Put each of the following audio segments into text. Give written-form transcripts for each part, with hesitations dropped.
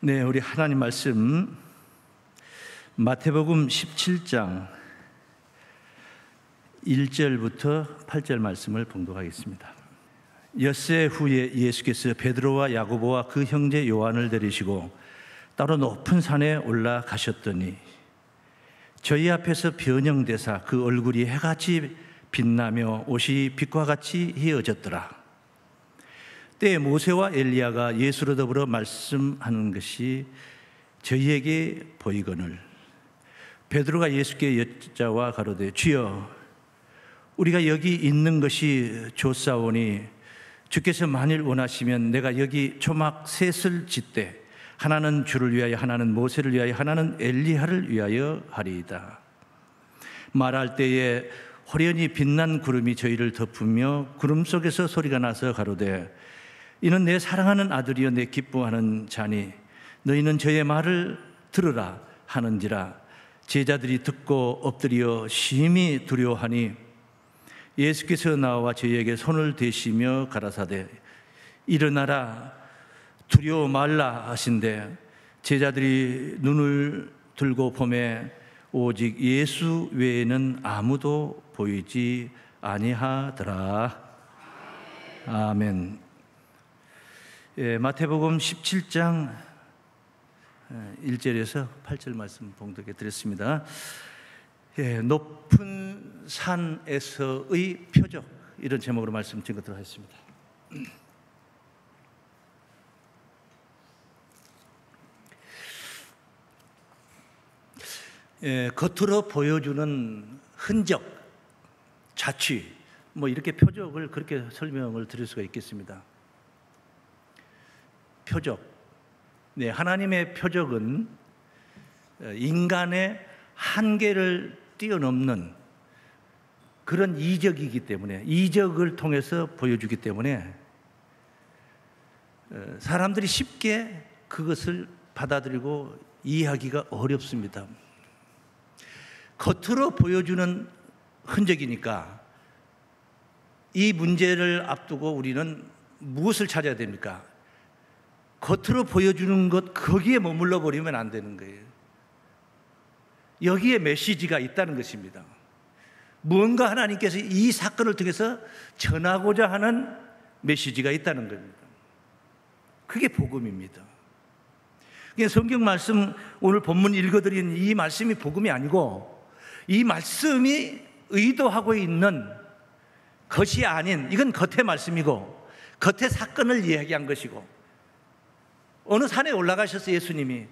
네, 우리 하나님 말씀 마태복음 17장 1절부터 8절 말씀을 봉독하겠습니다. 엿새 후에 예수께서 베드로와 야고보와 그 형제 요한을 데리시고 따로 높은 산에 올라가셨더니 저희 앞에서 변형되사 그 얼굴이 해같이 빛나며 옷이 빛과 같이 희어졌더라. 때에 모세와 엘리야가 예수로 더불어 말씀하는 것이 저희에게 보이거늘 베드로가 예수께 여짜와 가로되 주여 우리가 여기 있는 것이 좋사오니 주께서 만일 원하시면 내가 여기 초막 셋을 짓되 하나는 주를 위하여 하나는 모세를 위하여 하나는 엘리야를 위하여 하리이다. 말할 때에 호련히 빛난 구름이 저희를 덮으며 구름 속에서 소리가 나서 가로되 이는 내 사랑하는 아들이여 내 기뻐하는 자니 너희는 저의 말을 들으라 하는지라. 제자들이 듣고 엎드려 심히 두려워하니 예수께서 나와 저희에게 손을 대시며 가라사대 일어나라 두려워 말라 하신대 제자들이 눈을 들고 보매 오직 예수 외에는 아무도 보이지 아니하더라. 아멘. 예, 마태복음 17장 1절에서 8절 말씀 봉독해 드렸습니다. 예, 높은 산에서의 표적 이런 제목으로 말씀 드리도록 하겠습니다. 예, 겉으로 보여주는 흔적, 자취 이렇게 표적을 그렇게 설명을 드릴 수가 있겠습니다. 표적. 네, 하나님의 표적은 인간의 한계를 뛰어넘는 그런 이적이기 때문에 이적을 통해서 보여주기 때문에 사람들이 쉽게 그것을 받아들이고 이해하기가 어렵습니다. 겉으로 보여주는 흔적이니까 이 문제를 앞두고 우리는 무엇을 찾아야 됩니까? 겉으로 보여주는 것 거기에 머물러 버리면 안 되는 거예요. 여기에 메시지가 있다는 것입니다. 무언가 하나님께서 이 사건을 통해서 전하고자 하는 메시지가 있다는 겁니다. 그게 복음입니다. 성경 말씀 오늘 본문 읽어드린 이 말씀이 복음이 아니고 이 말씀이 의도하고 있는 것이 아닌 이건 겉의 말씀이고 겉의 사건을 이야기한 것이고 어느 산에 올라가셔서 예수님이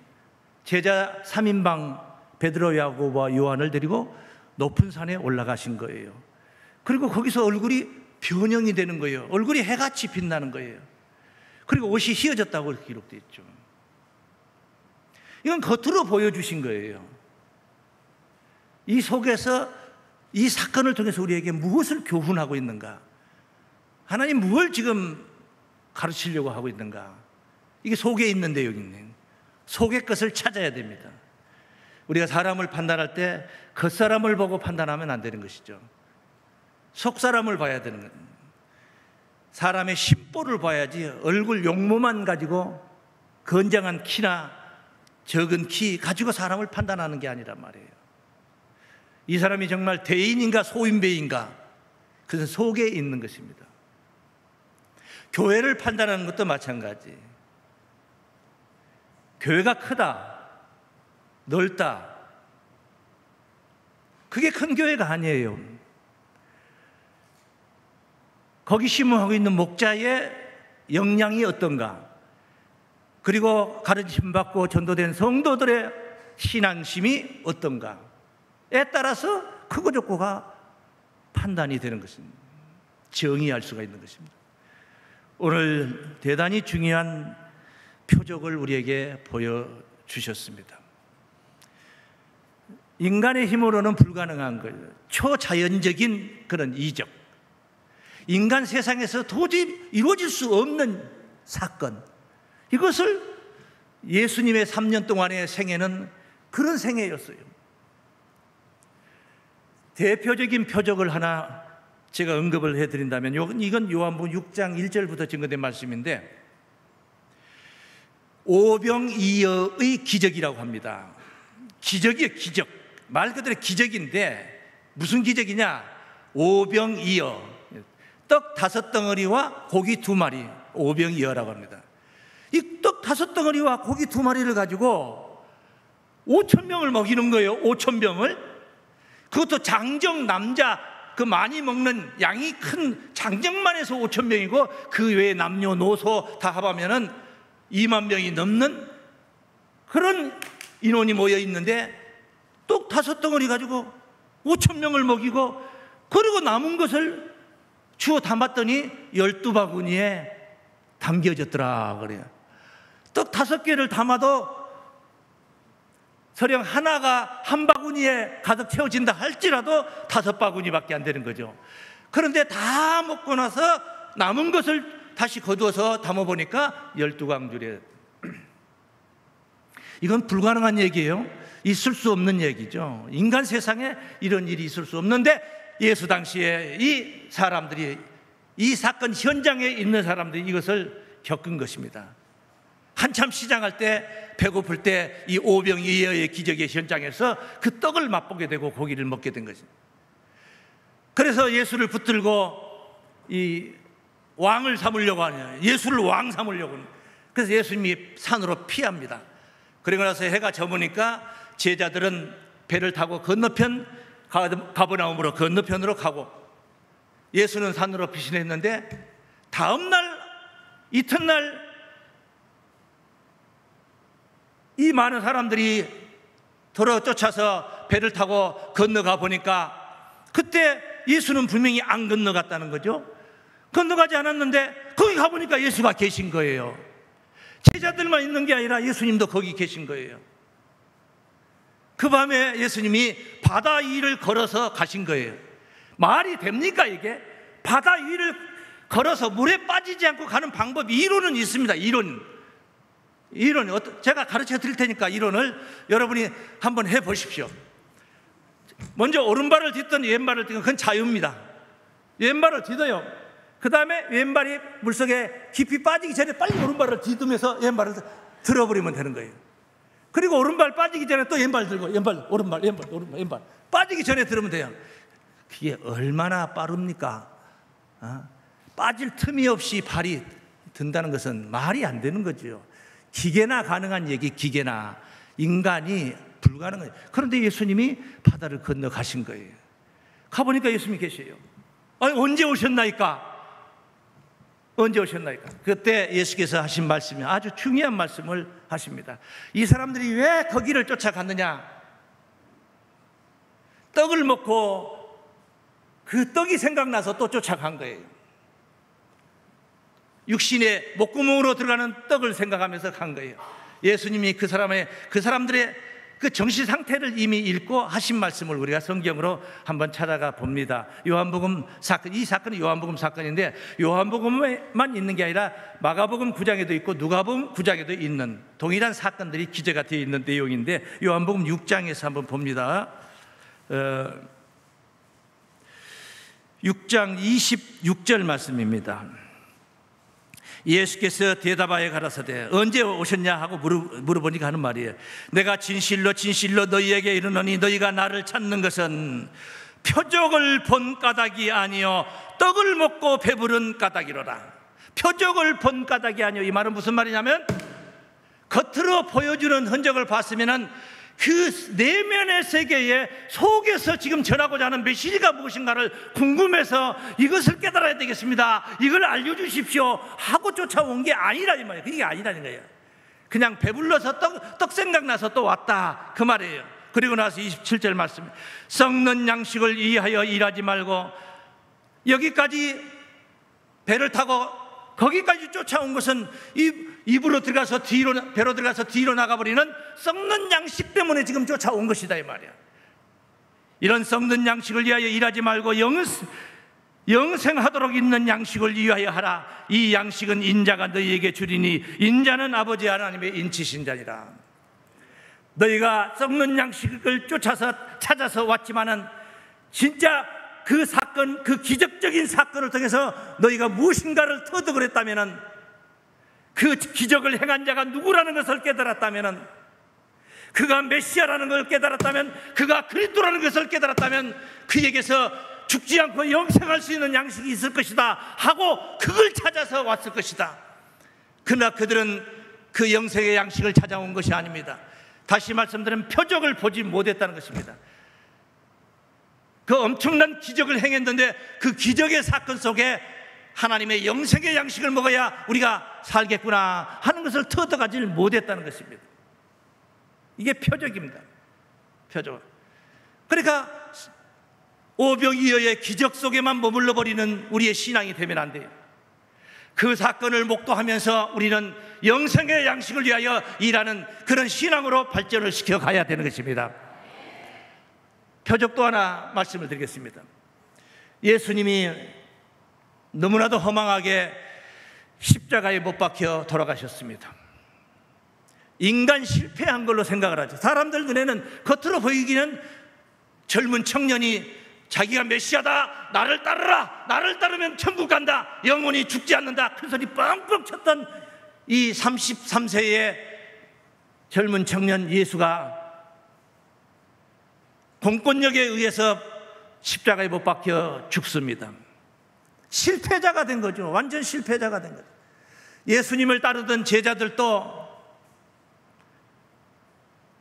제자 3인방 베드로 야고보와 요한을 데리고 높은 산에 올라가신 거예요. 그리고 거기서 얼굴이 변형이 되는 거예요. 얼굴이 해같이 빛나는 거예요. 그리고 옷이 휘어졌다고 기록되어 있죠. 이건 겉으로 보여주신 거예요. 이 속에서 이 사건을 통해서 우리에게 무엇을 교훈하고 있는가? 하나님 무엇을 지금 가르치려고 하고 있는가? 이게 속에 있는데 여기 있는 속의 것을 찾아야 됩니다. 우리가 사람을 판단할 때 겉사람을 보고 판단하면 안 되는 것이죠. 속사람을 봐야 되는 거예요. 사람의 심보를 봐야지 얼굴 용모만 가지고 건장한 키나 적은 키 가지고 사람을 판단하는 게 아니란 말이에요. 이 사람이 정말 대인인가 소인배인가 그것은 속에 있는 것입니다. 교회를 판단하는 것도 마찬가지. 교회가 크다, 넓다, 그게 큰 교회가 아니에요. 거기 심호하고 있는 목자의 역량이 어떤가, 그리고 가르침받고 전도된 성도들의 신앙심이 어떤가에 따라서 크고 작고가 판단이 되는 것입니다. 정의할 수가 있는 것입니다. 오늘 대단히 중요한 표적을 우리에게 보여주셨습니다. 인간의 힘으로는 불가능한 거예요. 초자연적인 그런 이적, 인간 세상에서 도저히 이루어질 수 없는 사건, 이것을 예수님의 3년 동안의 생애는 그런 생애였어요. 대표적인 표적을 하나 제가 언급을 해드린다면 이건 요한복음 6장 1절부터 증거된 말씀인데 오병이어의 기적이라고 합니다. 기적이에요, 기적. 말 그대로 기적인데 무슨 기적이냐? 오병이어, 떡 5덩어리와 고기 2마리, 오병이어라고 합니다. 이 떡 5덩어리와 고기 2마리를 가지고 5,000명을 먹이는 거예요. 5,000명을. 그것도 장정, 남자, 그 많이 먹는 양이 큰 장정만 해서 5,000명이고 그 외에 남녀노소 다 합하면은 2만 명이 넘는 그런 인원이 모여 있는데 떡 5덩어리 가지고 5,000명을 먹이고, 그리고 남은 것을 주워 담았더니 12바구니에 담겨졌더라 그래요. 떡 5개를 담아도 설령 하나가 한 바구니에 가득 채워진다 할지라도 5바구니밖에 안 되는 거죠. 그런데 다 먹고 나서 남은 것을 다시 거두어서 담아보니까 12광주래. 이건 불가능한 얘기예요. 있을 수 없는 얘기죠. 인간 세상에 이런 일이 있을 수 없는데 예수 당시에 이 사람들이, 이 사건 현장에 있는 사람들이 이것을 겪은 것입니다. 한참 시장할 때, 배고플 때 이 오병이어의 기적의 현장에서 그 떡을 맛보게 되고 고기를 먹게 된 것입니다. 그래서 예수를 붙들고 이 왕을 삼으려고 하냐, 예수를 왕 삼으려고 하냐. 그래서 예수님이 산으로 피합니다. 그리고 나서 해가 저무니까 제자들은 배를 타고 건너편 가버나움으로 건너편으로 가고, 예수는 산으로 피신했는데 다음 날 이튿날 이 많은 사람들이 들어 쫓아서 배를 타고 건너가 보니까 그때 예수는 분명히 안 건너갔다는 거죠. 건너가지 않았는데 거기 가보니까 예수가 계신 거예요. 제자들만 있는 게 아니라 예수님도 거기 계신 거예요. 그 밤에 예수님이 바다 위를 걸어서 가신 거예요. 말이 됩니까 이게? 바다 위를 걸어서 물에 빠지지 않고 가는 방법이 이론은 있습니다. 이론이 제가 가르쳐 드릴 테니까 이론을 여러분이 한번 해보십시오. 먼저 오른발을 딛든 왼발을 딛든 그건 자유입니다. 왼발을 딛어요. 그 다음에 왼발이 물속에 깊이 빠지기 전에 빨리 오른발을 딛으면서 왼발을 들어버리면 되는 거예요. 그리고 오른발 빠지기 전에 또 왼발 들고 왼발 빠지기 전에 들으면 돼요. 그게 얼마나 빠릅니까? 빠질 틈이 없이 발이 든다는 것은 말이 안 되는 거죠. 기계나 가능한 얘기, 기계나 인간이 불가능해요. 그런데 예수님이 바다를 건너 가신 거예요. 가보니까 예수님이 계세요. 아니, 언제 오셨나이까? 그때 예수께서 하신 말씀이 아주 중요한 말씀을 하십니다. 이 사람들이 왜 거기를 쫓아갔느냐? 떡을 먹고 그 떡이 생각나서 또 쫓아간 거예요. 육신의 목구멍으로 들어가는 떡을 생각하면서 간 거예요. 예수님이 그 사람들의 그 정신 상태를 이미 읽고 하신 말씀을 우리가 성경으로 한번 찾아가 봅니다. 요한복음 사건, 이 사건은 요한복음 사건인데 요한복음에만 있는 게 아니라 마가복음 9장에도 있고 누가복음 9장에도 있는 동일한 사건들이 기재가 되어 있는 내용인데 요한복음 6장에서 한번 봅니다. 6장 26절 말씀입니다. 예수께서 대답하여 가라사대 언제 오셨냐 하고 물어보니까 하는 말이에요. 내가 진실로 진실로 너희에게 이르노니 너희가 나를 찾는 것은 표적을 본 까닭이 아니요 떡을 먹고 배부른 까닭이로라. 표적을 본 까닭이 아니요, 이 말은 무슨 말이냐면 겉으로 보여주는 흔적을 봤으면은 그 내면의 세계에 속에서 지금 전하고자 하는 메시지가 무엇인가를 궁금해서 이것을 깨달아야 되겠습니다, 이걸 알려주십시오 하고 쫓아온 게 아니라 이 말이에요. 그게 아니라는 거예요. 그냥 배불러서 떡 생각나서 또 왔다 그 말이에요. 그리고 나서 27절 말씀, 썩는 양식을 위하여 일하지 말고, 여기까지 배를 타고 거기까지 쫓아온 것은 입으로 들어가서 배로 들어가서 뒤로 나가버리는 썩는 양식 때문에 지금 쫓아온 것이다 이 말이야. 이런 썩는 양식을 위하여 일하지 말고 영생하도록 있는 양식을 위하여 하라. 이 양식은 인자가 너희에게 주리니 인자는 아버지 하나님의 인치신 자니라. 너희가 썩는 양식을 찾아서 왔지만은 진짜 그 사건, 그 기적적인 사건을 통해서 너희가 무엇인가를 터득을 했다면은 그 기적을 행한 자가 누구라는 것을 깨달았다면, 그가 메시아라는 걸 깨달았다면, 그가 그리스도라는 것을 깨달았다면 그에게서 죽지 않고 영생할 수 있는 양식이 있을 것이다 하고 그걸 찾아서 왔을 것이다. 그러나 그들은 그 영생의 양식을 찾아온 것이 아닙니다. 다시 말씀드리면 표적을 보지 못했다는 것입니다. 그 엄청난 기적을 행했는데 그 기적의 사건 속에 하나님의 영생의 양식을 먹어야 우리가 살겠구나 하는 것을 터득하지 못했다는 것입니다. 이게 표적입니다. 표적. 그러니까 오병이어의 기적 속에만 머물러 버리는 우리의 신앙이 되면 안 돼요. 그 사건을 목도하면서 우리는 영생의 양식을 위하여 일하는 그런 신앙으로 발전을 시켜 가야 되는 것입니다. 표적도 하나 말씀을 드리겠습니다. 예수님이 너무나도 허망하게 십자가에 못 박혀 돌아가셨습니다. 인간 실패한 걸로 생각을 하죠. 사람들 눈에는 겉으로 보이기는 젊은 청년이 자기가 메시아다, 나를 따르라, 나를 따르면 천국 간다, 영원히 죽지 않는다, 큰 소리 뻥뻥 쳤던 이 33세의 젊은 청년 예수가 공권력에 의해서 십자가에 못 박혀 죽습니다. 실패자가 된 거죠. 완전 실패자가 된 거죠. 예수님을 따르던 제자들도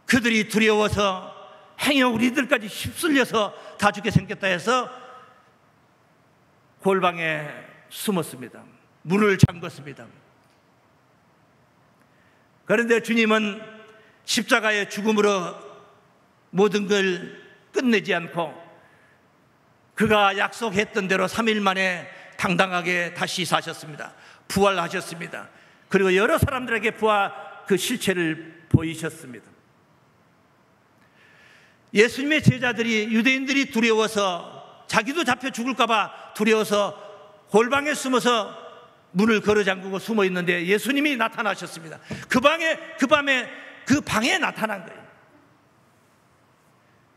그들이 두려워서 행여 우리들까지 휩쓸려서 다 죽게 생겼다 해서 골방에 숨었습니다. 문을 잠궜습니다. 그런데 주님은 십자가의 죽음으로 모든 걸 끝내지 않고 그가 약속했던 대로 3일 만에 당당하게 다시 사셨습니다. 부활하셨습니다. 그리고 여러 사람들에게 부활 그 실체를 보이셨습니다. 예수님의 제자들이, 유대인들이 두려워서, 자기도 잡혀 죽을까 봐 두려워서 골방에 숨어서 문을 걸어 잠그고 숨어 있는데 예수님이 나타나셨습니다. 그 밤에 그 방에 나타난 거예요.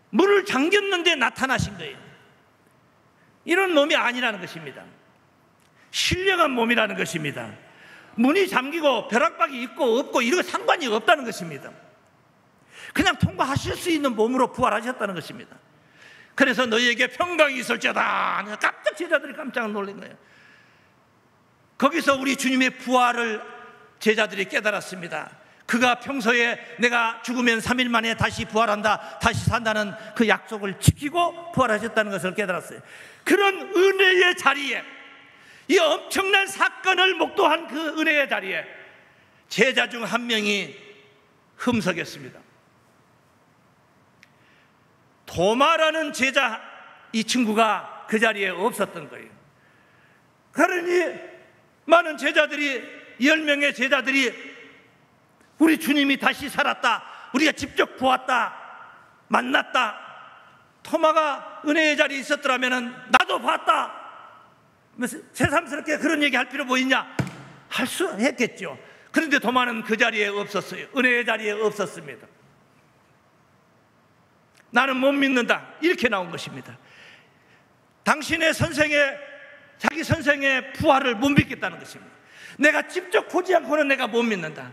문을 잠겼는데 나타나신 거예요. 이런 놈이 아니라는 것입니다. 신령한 몸이라는 것입니다. 문이 잠기고 벼락박이 있고 없고 이런 상관이 없다는 것입니다. 그냥 통과하실 수 있는 몸으로 부활하셨다는 것입니다. 그래서 너희에게 평강이 있을지어다. 깜짝 제자들이 깜짝 놀란 거예요. 거기서 우리 주님의 부활을 제자들이 깨달았습니다. 그가 평소에 내가 죽으면 3일 만에 다시 부활한다, 다시 산다는 그 약속을 지키고 부활하셨다는 것을 깨달았어요. 그런 은혜의 자리에, 이 엄청난 사건을 목도한 그 은혜의 자리에 제자 중 한 명이 흠석였습니다. 도마라는 제자, 이 친구가 그 자리에 없었던 거예요. 그러니 많은 제자들이, 10명의 제자들이 우리 주님이 다시 살았다, 우리가 직접 보았다, 만났다, 토마가 은혜의 자리에 있었더라면 나도 봤다, 새삼스럽게 그런 얘기 할 필요 뭐 있냐? 할 수 했겠죠. 그런데 도마는 그 자리에 없었어요. 은혜의 자리에 없었습니다. 나는 못 믿는다, 이렇게 나온 것입니다. 당신의 자기 선생의 부활을 못 믿겠다는 것입니다. 내가 직접 보지 않고는 내가 못 믿는다.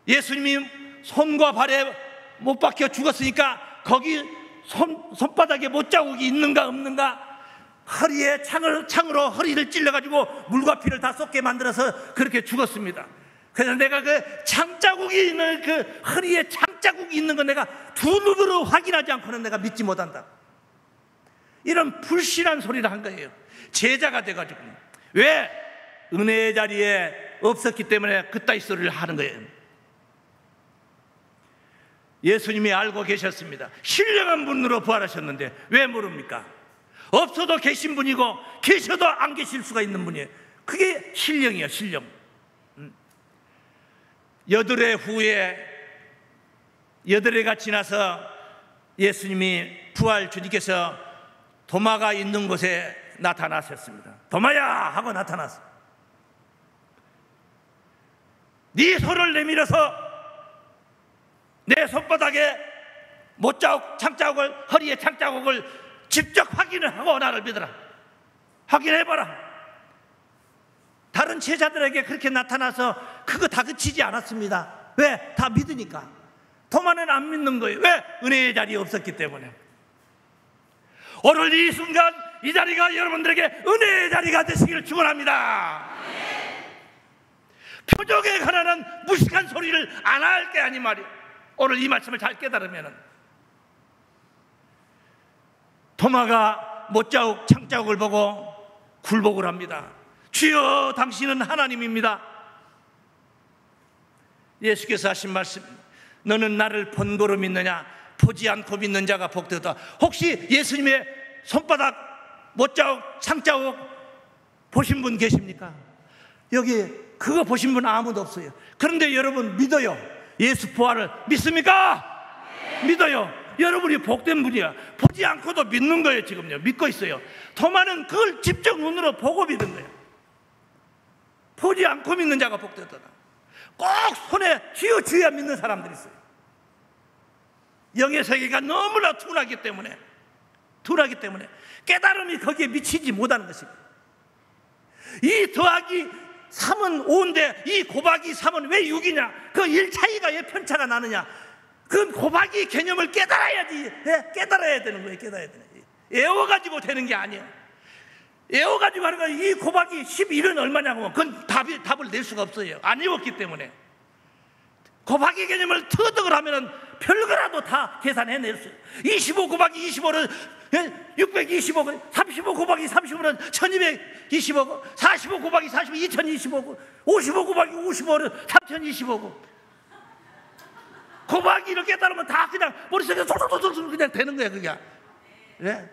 예수님이 손과 발에 못 박혀 죽었으니까 거기 손바닥에 못자국이 있는가 없는가, 허리에 창으로 허리를 찔러가지고 물과 피를 다 쏟게 만들어서 그렇게 죽었습니다. 그래서 내가 그 창자국이 있는, 그 허리에 창자국이 있는 건 내가 두 눈으로 확인하지 않고는 내가 믿지 못한다, 이런 불신한 소리를 한 거예요. 제자가 돼가지고. 왜? 은혜의 자리에 없었기 때문에 그따위 소리를 하는 거예요. 예수님이 알고 계셨습니다. 신령한 분으로 부활하셨는데 왜 모릅니까? 없어도 계신 분이고 계셔도 안 계실 수가 있는 분이에요. 그게 신령이에요, 신령. 여드레 후에, 여드레가 지나서 예수님이 부활 주님께서 도마가 있는 곳에 나타나셨습니다. 도마야 하고 나타났어. 네 손을 내밀어서 내 손바닥에 못자국, 창자국을, 허리에 창자국을 직접 확인을 하고 나를 믿어라. 확인해봐라. 다른 제자들에게 그렇게 나타나서 그거 다그치지 않았습니다. 왜? 다 믿으니까. 토마는 안 믿는 거예요. 왜? 은혜의 자리에 없었기 때문에. 오늘 이 순간 이 자리가 여러분들에게 은혜의 자리가 되시기를 축원합니다. 표적에 관한 무식한 소리를 안 할 게 아니 말이에요. 오늘 이 말씀을 잘 깨달으면 도마가 못자국 창자국을 보고 굴복을 합니다. 주여 당신은 하나님입니다. 예수께서 하신 말씀, 너는 나를 본고로 믿느냐? 보지 않고 믿는 자가 복되다. 혹시 예수님의 손바닥 못자국 창자국 보신 분 계십니까? 여기 그거 보신 분 아무도 없어요. 그런데 여러분 믿어요. 예수 부활을 믿습니까? 믿어요. 여러분이 복된 분이야. 보지 않고도 믿는 거예요. 지금요 믿고 있어요. 토마는 그걸 직접 눈으로 보고 믿은 거예요. 보지 않고 믿는 자가 복되다. 꼭 손에 쥐어쥐어야 믿는 사람들이 있어요. 영의 세계가 너무나 둔하기 때문에 깨달음이 거기에 미치지 못하는 것입니다. 이 더하기 3은 5인데 이 곱하기 3은 왜 6이냐? 그 1 차이가 왜 편차가 나느냐? 그 곱하기 개념을 깨달아야지. 깨달아야 되는 거예요. 깨달아야 되는 거예요. 외워가지고 되는 게 아니에요. 외워가지고 하는 거예요. 이 곱하기 11은 얼마냐고. 그건 답을 낼 수가 없어요. 안 외웠기 때문에. 곱하기 개념을 터득을 하면은 별거라도 다 계산해낼 수 있어요. 25 곱하기 25는 625, 35 곱하기 35는 1225고, 45 곱하기 45, 2025고, 55 곱하기 55는 3025고. 곱하기를 깨달으면 다 그냥 머릿속에 솔솔솔솔 그냥 되는 거야, 그게. 네?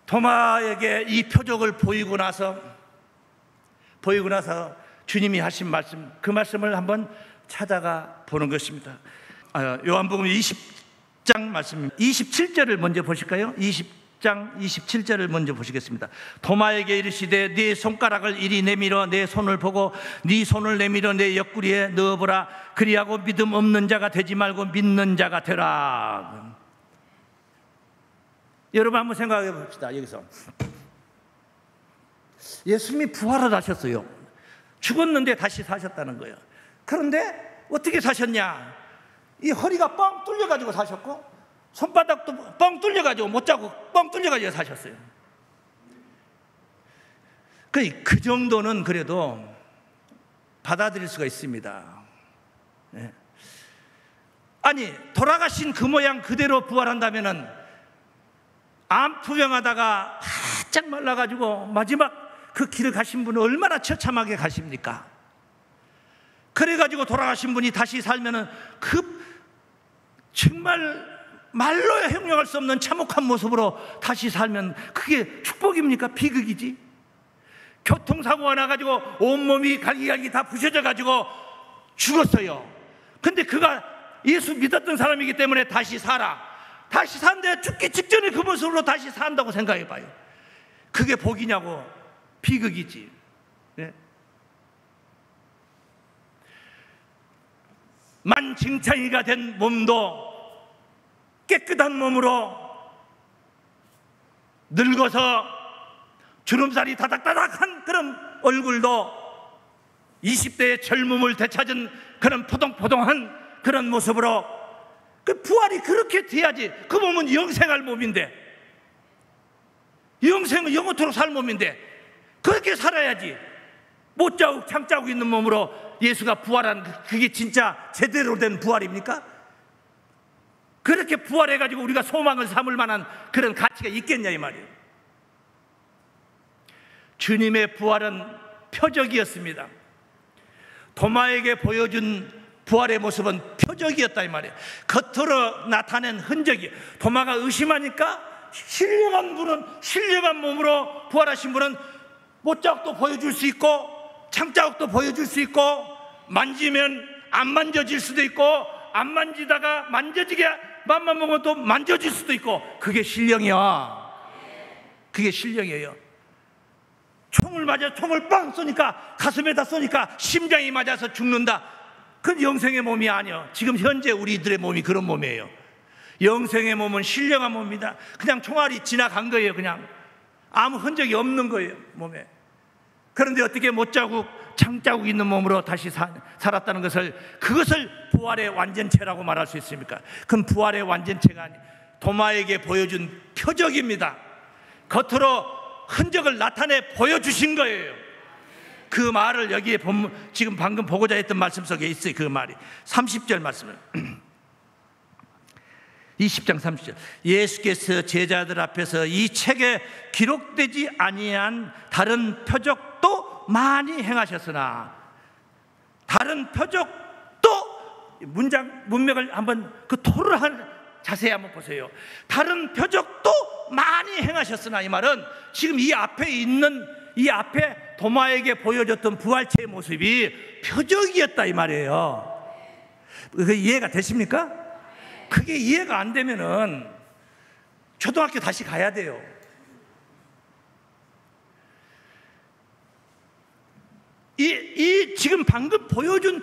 도마에게 이 표적을 보이고 나서 주님이 하신 말씀, 그 말씀을 한번 찾아가 보는 것입니다. 요한복음 20장 말씀입니다. 27절을 먼저 보실까요? 20장 27절을 먼저 보시겠습니다. 도마에게 이르시되 네 손가락을 이리 내밀어 내 손을 보고 네 손을 내밀어 내 옆구리에 넣어보라. 그리하고 믿음 없는 자가 되지 말고 믿는 자가 되라. 여러분 한번 생각해 봅시다. 여기서 예수님이 부활을 하셨어요. 죽었는데 다시 사셨다는 거예요. 그런데 어떻게 사셨냐? 이 허리가 뻥 뚫려가지고 사셨고 손바닥도 뻥 뚫려가지고 못자국 뻥 뚫려가지고 사셨어요. 그 정도는 그래도 받아들일 수가 있습니다. 네. 아니 돌아가신 그 모양 그대로 부활한다면은 암투병하다가 바짝 말라가지고 마지막 그 길을 가신 분은 얼마나 처참하게 가십니까? 그래가지고 돌아가신 분이 다시 살면은 그 정말 말로 형용할 수 없는 참혹한 모습으로 다시 살면 그게 축복입니까? 비극이지. 교통사고가 나가지고 온몸이 갈기갈기 다 부셔져가지고 죽었어요. 근데 그가 예수 믿었던 사람이기 때문에 다시 살아. 다시 사는데 죽기 직전에 그 모습으로 다시 산다고 생각해봐요. 그게 복이냐고. 비극이지. 네? 만증창이가 된 몸도 깨끗한 몸으로 늙어서 주름살이 다닥다닥한 그런 얼굴도 20대의 젊음을 되찾은 그런 포동포동한 그런 모습으로 그 부활이 그렇게 돼야지. 그 몸은 영생할 몸인데, 영생은 영원토록 살 몸인데 그렇게 살아야지. 못자국 창자국 있는 몸으로 예수가 부활한 그게 진짜 제대로 된 부활입니까? 그렇게 부활해가지고 우리가 소망을 삼을 만한 그런 가치가 있겠냐 이 말이에요. 주님의 부활은 표적이었습니다. 도마에게 보여준 부활의 모습은 표적이었다 이 말이에요. 겉으로 나타낸 흔적이. 도마가 의심하니까 신령한 분은, 신령한 몸으로 부활하신 분은 못자국도 보여줄 수 있고 창자국도 보여줄 수 있고 만지면 안 만져질 수도 있고 안 만지다가 만져지게 맘만 먹으면 또 만져질 수도 있고 그게 신령이야. 그게 신령이에요. 총을 맞아 총을 빵 쏘니까 가슴에다 쏘니까 심장이 맞아서 죽는다. 그건 영생의 몸이 아니에요. 지금 현재 우리들의 몸이 그런 몸이에요. 영생의 몸은 신령한 몸입니다. 그냥 총알이 지나간 거예요. 그냥 아무 흔적이 없는 거예요 몸에. 그런데 어떻게 못자국 창자국 있는 몸으로 다시 살았다는 것을, 그것을 부활의 완전체라고 말할 수 있습니까? 그건 부활의 완전체가 아니, 도마에게 보여준 표적입니다. 겉으로 흔적을 나타내 보여주신 거예요. 그 말을 여기에 지금 방금 보고자 했던 말씀 속에 있어요. 그 말이 30절 말씀을 20장 30절, 예수께서 제자들 앞에서 이 책에 기록되지 아니한 다른 표적도 많이 행하셨으나, 다른 표적도, 문맥을 한번 그 토를 자세히 한번 보세요. 다른 표적도 많이 행하셨으나, 이 말은 지금 이 앞에 있는, 이 앞에 도마에게 보여줬던 부활체의 모습이 표적이었다 이 말이에요. 그 이해가 되십니까? 그게 이해가 안 되면은 초등학교 다시 가야 돼요. 이 지금 방금 보여준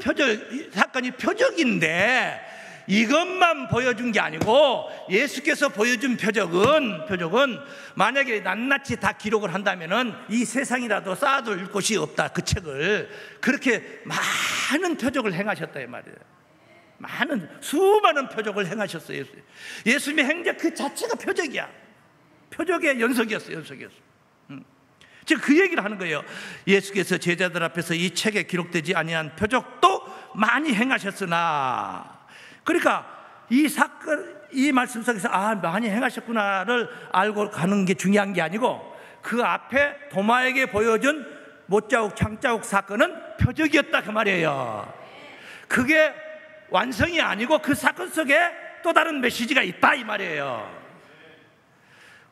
사건이 표적인데, 이것만 보여준 게 아니고 예수께서 보여준 표적은 만약에 낱낱이 다 기록을 한다면은 이 세상이라도 쌓아둘 곳이 없다. 그 책을 그렇게 많은 표적을 행하셨다 이 말이에요. 수많은 표적을 행하셨어요. 예수님의 행적 그 자체가 표적이야. 표적의 연속이었어요. 지금 그 얘기를 하는 거예요. 예수께서 제자들 앞에서 이 책에 기록되지 아니한 표적도 많이 행하셨으나, 그러니까 이 사건, 이 말씀 속에서 많이 행하셨구나를 알고 가는 게 중요한 게 아니고, 그 앞에 도마에게 보여준 못자국 창자국 사건은 표적이었다 그 말이에요. 그게 완성이 아니고 그 사건 속에 또 다른 메시지가 있다 이 말이에요.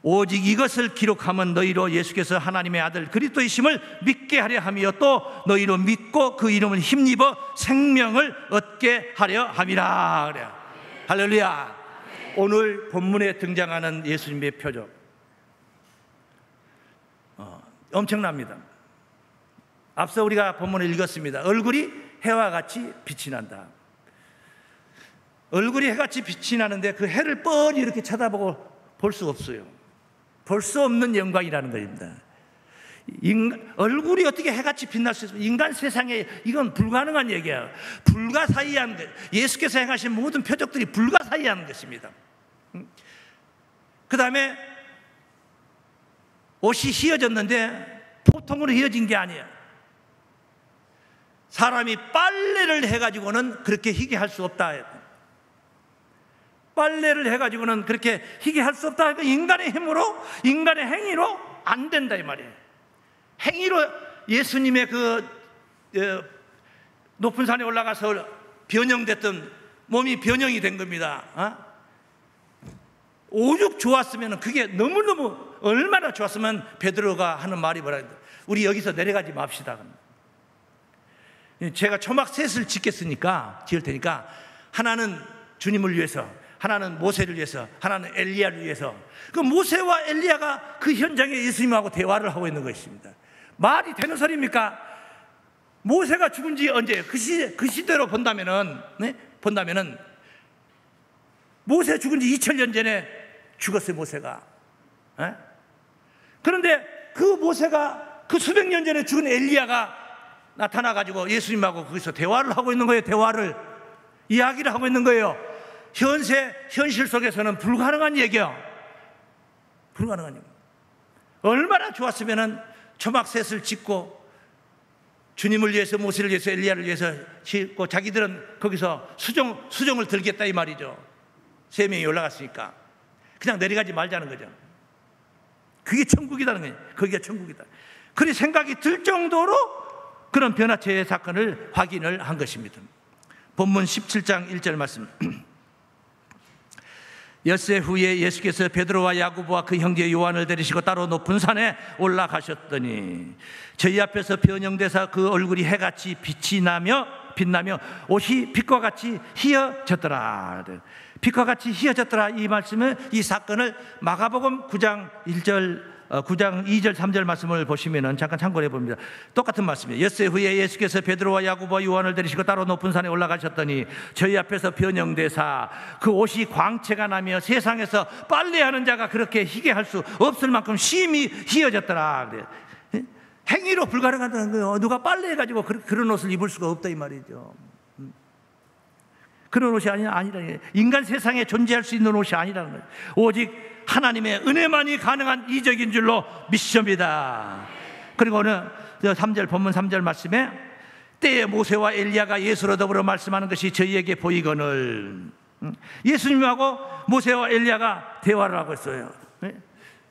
오직 이것을 기록하면 너희로 예수께서 하나님의 아들 그리스도이심을 믿게 하려 함이요, 또 너희로 믿고 그 이름을 힘입어 생명을 얻게 하려 함이라. 그래요. 할렐루야. 오늘 본문에 등장하는 예수님의 표적 엄청납니다. 앞서 우리가 본문을 읽었습니다. 얼굴이 해와 같이 빛이 난다. 얼굴이 해같이 빛이 나는데 그 해를 뻔히 이렇게 쳐다보고 볼 수 없어요. 볼 수 없는 영광이라는 겁니다. 얼굴이 어떻게 해같이 빛날 수 있습니까? 인간 세상에 이건 불가능한 얘기예요. 불가사의한 것. 예수께서 행하신 모든 표적들이 불가사의한 것입니다. 그 다음에 옷이 휘어졌는데 보통으로 휘어진 게 아니에요. 사람이 빨래를 해가지고는 그렇게 희게 할 수 없다. 빨래를 해가지고는 그렇게 희게 할 수 없다. 인간의 힘으로, 인간의 행위로 안 된다 이 말이에요. 행위로 예수님의 그 높은 산에 올라가서 변형됐던 몸이 변형이 된 겁니다. 오죽 좋았으면, 그게 너무너무 얼마나 좋았으면 베드로가 하는 말이 뭐라 해요? 우리 여기서 내려가지 맙시다. 제가 초막 셋을 지을 테니까 하나는 주님을 위해서, 하나는 모세를 위해서, 하나는 엘리야를 위해서. 그 모세와 엘리야가 그 현장에 예수님하고 대화를 하고 있는 것입니다. 말이 되는 소리입니까? 모세가 죽은 지 언제? 그 시대로 본다면은 모세 죽은 지 2000년 전에 죽었어요, 모세가. 그런데 그 모세가 그 수백 년 전에 죽은 엘리야가 나타나가지고 예수님하고 거기서 대화를 하고 있는 거예요. 이야기를 하고 있는 거예요. 현실 속에서는 불가능한 얘기야. 불가능한 얘기. 얼마나 좋았으면은 초막셋을 짓고 주님을 위해서, 모세를 위해서, 엘리야를 위해서 짓고 자기들은 거기서 수종을 들겠다 이 말이죠. 3명이 올라갔으니까 그냥 내려가지 말자는 거죠. 그게 천국이라는 거예요. 거기가 천국이다. 그런 생각이 들 정도로 그런 변화체의 사건을 확인을 한 것입니다. 본문 17장 1절 말씀. 엿새 후에 예수께서 베드로와 야고보와 그 형제 요한을 데리시고 따로 높은 산에 올라가셨더니 저희 앞에서 변형되사 그 얼굴이 해같이 빛나며 옷이 빛과 같이 휘어졌더라. 빛과 같이 휘어졌더라. 이 말씀은, 이 사건을 마가복음 9장 2절 3절 말씀을 보시면 잠깐 참고해 봅니다. 똑같은 말씀이에요. 엿새 후에 예수께서 베드로와 야고보와 요한을 데리시고 따로 높은 산에 올라가셨더니 저희 앞에서 변형되사 그 옷이 광채가 나며 세상에서 빨래하는 자가 그렇게 희게 할 수 없을 만큼 심히 휘어졌더라. 행위로 불가능하다는 거예요. 누가 빨래해가지고 그런 옷을 입을 수가 없다 이 말이죠. 그런 옷이 아니라 인간 세상에 존재할 수 있는 옷이 아니라는 거예요. 오직 하나님의 은혜만이 가능한 이적인 줄로 믿습니다. 그리고 오늘 3절 본문 3절 말씀에 때에 모세와 엘리야가 예수로 더불어 말씀하는 것이 저희에게 보이거늘, 예수님하고 모세와 엘리야가 대화를 하고 있어요.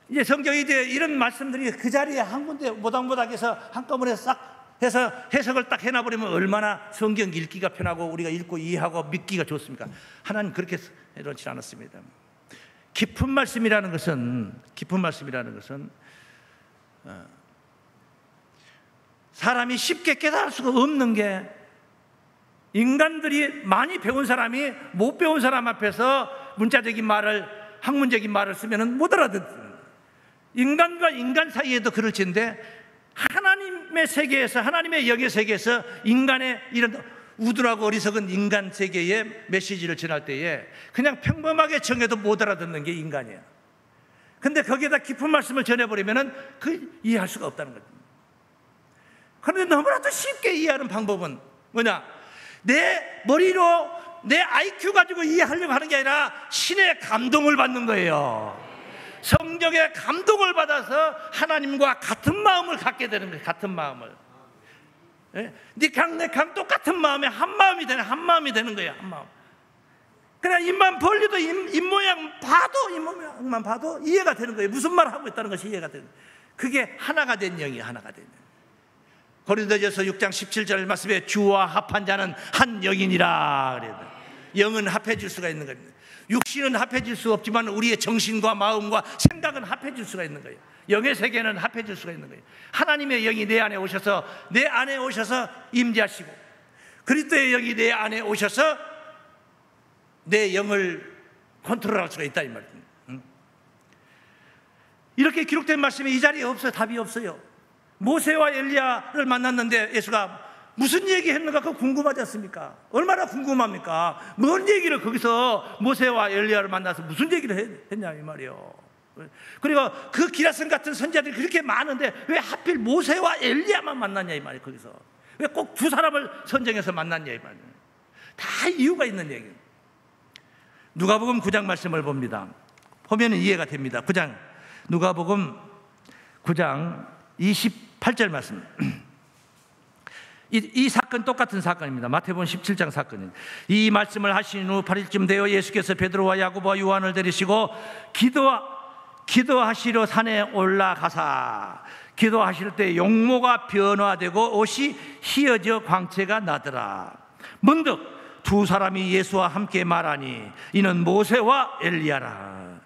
이제 성경이 이제 이런 말씀들이 그 자리에 한 군데 모닥모닥해서 한꺼번에 싹 해서 해석을 딱 해놔버리면 얼마나 성경 읽기가 편하고 우리가 읽고 이해하고 믿기가 좋습니까? 하나님 그렇게 해놓지 않았습니다. 깊은 말씀이라는 것은 사람이 쉽게 깨달을 수가 없는 게, 인간들이 많이 배운 사람이 못 배운 사람 앞에서 문자적인 말을, 학문적인 말을 쓰면 못 알아듣는, 인간과 인간 사이에도 그럴지인데 하나님의 세계에서, 하나님의 영의 세계에서 인간의 이런 우둔하고 어리석은 인간 세계에 메시지를 전할 때에 그냥 평범하게 정해도 못 알아듣는 게 인간이야. 근데 거기에다 깊은 말씀을 전해버리면 그 이해할 수가 없다는 거죠. 그런데 너무나도 쉽게 이해하는 방법은 뭐냐? 내 머리로 내 IQ 가지고 이해하려고 하는 게 아니라 신의 감동을 받는 거예요. 성령의 감동을 받아서 하나님과 같은 마음을 갖게 되는 거예요. 같은 마음을. 니캉 내캉 똑같은 마음에 한 마음이 되는 거예요. 한 마음. 그냥 입만 벌려도 입 모양만 봐도 이해가 되는 거예요. 무슨 말을 하고 있다는 것이 이해가 되는 거예요. 그게 하나가 된 영이에요. 하나가 된 영. 고린도전서 6장 17절 말씀에 주와 합한 자는 한 영이니라 그래요. 영은 합해질 수가 있는 겁니다. 육신은 합해질 수 없지만 우리의 정신과 마음과 생각은 합해질 수가 있는 거예요. 영의 세계는 합해질 수가 있는 거예요. 하나님의 영이 내 안에 오셔서 임재하시고, 그리스도의 영이 내 안에 오셔서 내 영을 컨트롤할 수가 있다 이 말이에요. 이렇게 기록된 말씀이 이 자리에 없어요. 답이 없어요. 모세와 엘리야를 만났는데 예수가 무슨 얘기했는가 그거 궁금하지 않습니까? 얼마나 궁금합니까? 뭔 얘기를 거기서 모세와 엘리야를 만나서 무슨 얘기를 했냐 이 말이에요. 그리고 그 기라성 같은 선지자들이 그렇게 많은데 왜 하필 모세와 엘리야만 만났냐 이 말이에요. 거기서 왜 꼭 두 사람을 선정해서 만났냐 이 말이에요. 다 이유가 있는 얘기예요. 누가복음 9장 말씀을 봅니다. 보면 이해가 됩니다. 누가복음 9장 28절 말씀. 이 사건 똑같은 사건입니다. 마태복음 17장 사건입니다. 이 말씀을 하신 후 8일쯤 되어 예수께서 베드로와 야고보와 요한을 데리시고 기도하시러 산에 올라가사 기도하실 때 용모가 변화되고 옷이 희어져 광채가 나더라. 문득 두 사람이 예수와 함께 말하니 이는 모세와 엘리야라.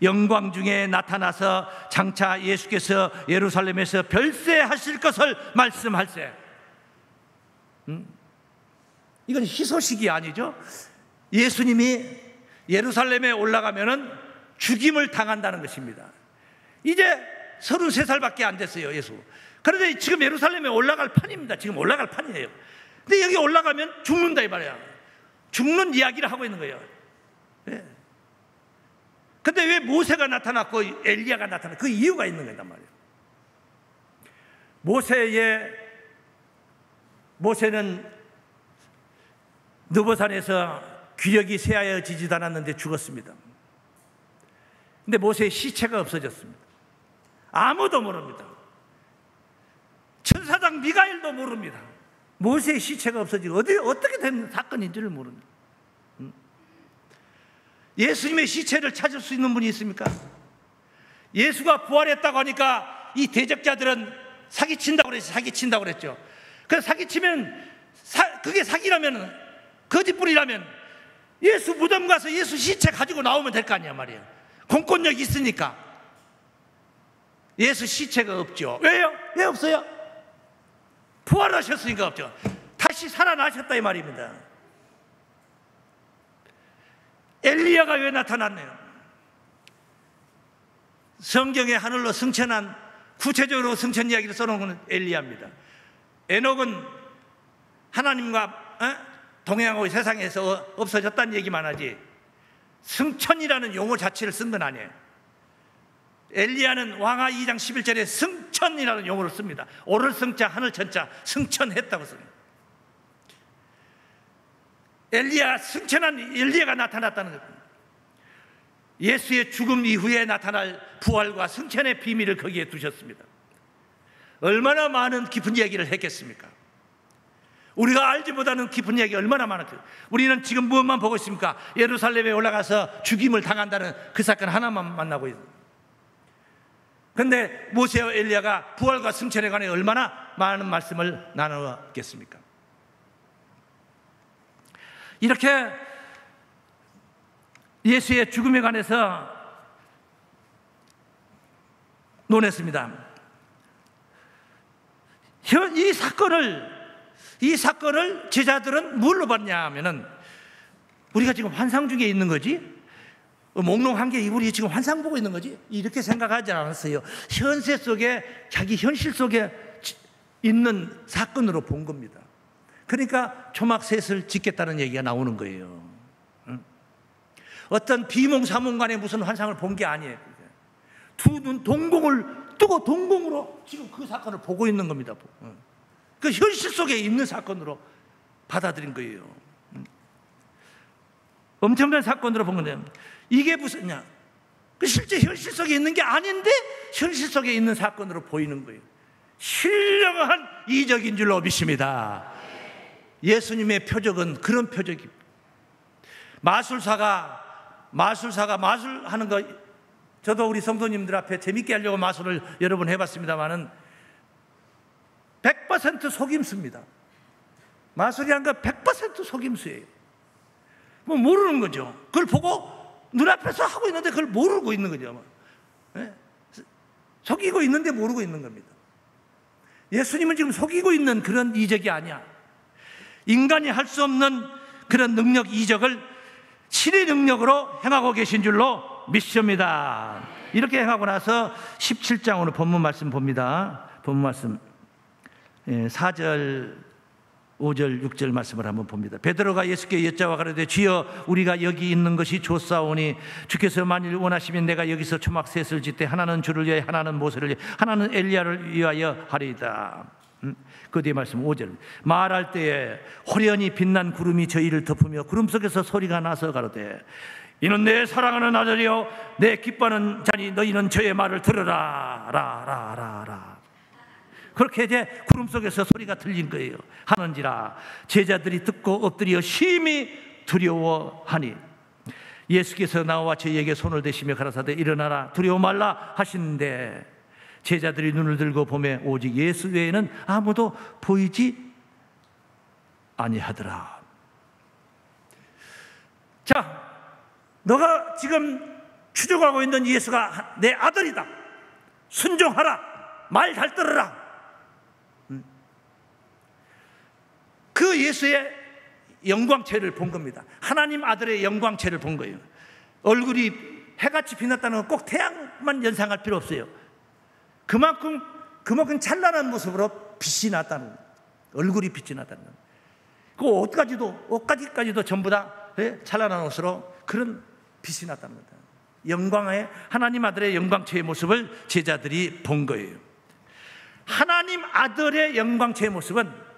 영광 중에 나타나서 장차 예수께서 예루살렘에서 별세하실 것을 말씀할세. 이건 희소식이 아니죠. 예수님이 예루살렘에 올라가면은 죽임을 당한다는 것입니다. 이제 33살밖에 안 됐어요, 예수. 그런데 지금 예루살렘에 올라갈 판입니다. 지금 올라갈 판이에요. 근데 여기 올라가면 죽는다 이 말이야. 죽는 이야기를 하고 있는 거예요. 네. 근데 왜 모세가 나타났고 엘리야가 나타났고 그 이유가 있는 거단 말이에요. 모세는 느보산에서 귀력이 쇠하여지지도 않았는데 죽었습니다. 근데 모세의 시체가 없어졌습니다. 아무도 모릅니다. 천사장 미가엘도 모릅니다. 모세의 시체가 없어지고 어떻게 된 사건인지를 모릅니다. 예수님의 시체를 찾을 수 있는 분이 있습니까? 예수가 부활했다고 하니까 이 대적자들은 사기친다고 그랬죠. 그래서 사기치면 그게 사기라면, 거짓불이라면 예수 무덤 가서 예수 시체 가지고 나오면 될 거 아니야 말이에요. 공권력이 있으니까. 예수 시체가 없죠. 왜요? 왜 없어요? 부활하셨으니까 없죠. 다시 살아나셨다 이 말입니다. 엘리야가 왜 나타났네요? 성경에 하늘로 승천한, 구체적으로 승천 이야기를 써놓은 것은 엘리야입니다. 에녹은 하나님과 동행하고 세상에서 없어졌다는 얘기만 하지 승천이라는 용어 자체를 쓴 건 아니에요. 엘리야는 왕하 2장 11절에 승천이라는 용어를 씁니다. 오를 승자 하늘 천자 승천했다고 씁니다. 승천한 엘리야가 나타났다는 겁니다. 예수의 죽음 이후에 나타날 부활과 승천의 비밀을 거기에 두셨습니다. 얼마나 많은 깊은 얘기를 했겠습니까? 우리가 알지 못하는 깊은 얘기 얼마나 많을까요? 우리는 지금 무엇만 보고 있습니까? 예루살렘에 올라가서 죽임을 당한다는 그 사건 하나만 만나고 있습니다. 그런데 모세와 엘리야가 부활과 승천에 관해 얼마나 많은 말씀을 나누었겠습니까? 이렇게 예수의 죽음에 관해서 논했습니다. 이 사건을 제자들은 뭘로 봤냐 하면은, 우리가 지금 환상 중에 있는 거지? 몽롱한 게 우리 지금 환상 보고 있는 거지? 이렇게 생각하지 않았어요. 현세 속에, 자기 현실 속에 있는 사건으로 본 겁니다. 그러니까 초막셋을 짓겠다는 얘기가 나오는 거예요. 어떤 비몽사몽간에 무슨 환상을 본 게 아니에요. 두 눈 동공을 뜨고 동공으로 지금 그 사건을 보고 있는 겁니다. 그 현실 속에 있는 사건으로 받아들인 거예요. 엄청난 사건으로 본 건데, 이게 무슨냐? 실제 현실 속에 있는 게 아닌데 현실 속에 있는 사건으로 보이는 거예요. 신령한 이적인 줄로 믿습니다. 예수님의 표적은 그런 표적입니다. 마술사가 마술하는 거, 저도 우리 성도님들 앞에 재밌게 하려고 마술을 여러 번 해봤습니다만은 100% 속임수입니다. 마술이란 건 100% 속임수예요. 뭐 모르는 거죠. 그걸 보고 눈앞에서 하고 있는데 그걸 모르고 있는 거죠. 네? 속이고 있는데 모르고 있는 겁니다. 예수님은 지금 속이고 있는 그런 이적이 아니야. 인간이 할 수 없는 그런 능력, 이적을 신의 능력으로 행하고 계신 줄로 믿습니다. 이렇게 행하고 나서 17장 오늘 본문 말씀 봅니다. 본문 말씀 4절, 5절, 6절 말씀을 한번 봅니다. 베드로가 예수께 여짜와 가로되 주여 우리가 여기 있는 것이 좋사오니 주께서 만일 원하시면 내가 여기서 초막셋을 짓되 하나는 주를 위하여 하나는 모세를 위하여 하나는 엘리야를 위하여 하리이다. 그 뒤에 말씀 5절 말할 때에 호련히 빛난 구름이 저희를 덮으며 구름 속에서 소리가 나서 가로되 이는 내 사랑하는 아들이요 내 기뻐하는 자니 너희는 저의 말을 들으라 라라라라. 그렇게 이제 구름 속에서 소리가 들린 거예요. 하는지라 제자들이 듣고 엎드려 심히 두려워하니 예수께서 나와 저희에게 손을 대시며 가라사대 일어나라 두려워 말라 하시는데 제자들이 눈을 들고 보매 오직 예수 외에는 아무도 보이지 아니하더라. 자, 너가 지금 추종하고 있는 예수가 내 아들이다. 순종하라. 말 잘 들으라. 그 예수의 영광체를 본 겁니다. 하나님 아들의 영광체를 본 거예요. 얼굴이 해같이 빛났다는 건 꼭 태양만 연상할 필요 없어요. 그만큼 찬란한 모습으로 빛이 났다는 거예요. 얼굴이 빛이 났다는 거예요. 그 옷까지도 전부 다 찬란한 옷으로 그런 빛이 났다는 거예요. 영광의 하나님 아들의 영광체의 모습을 제자들이 본 거예요. 하나님 아들의 영광체의 모습은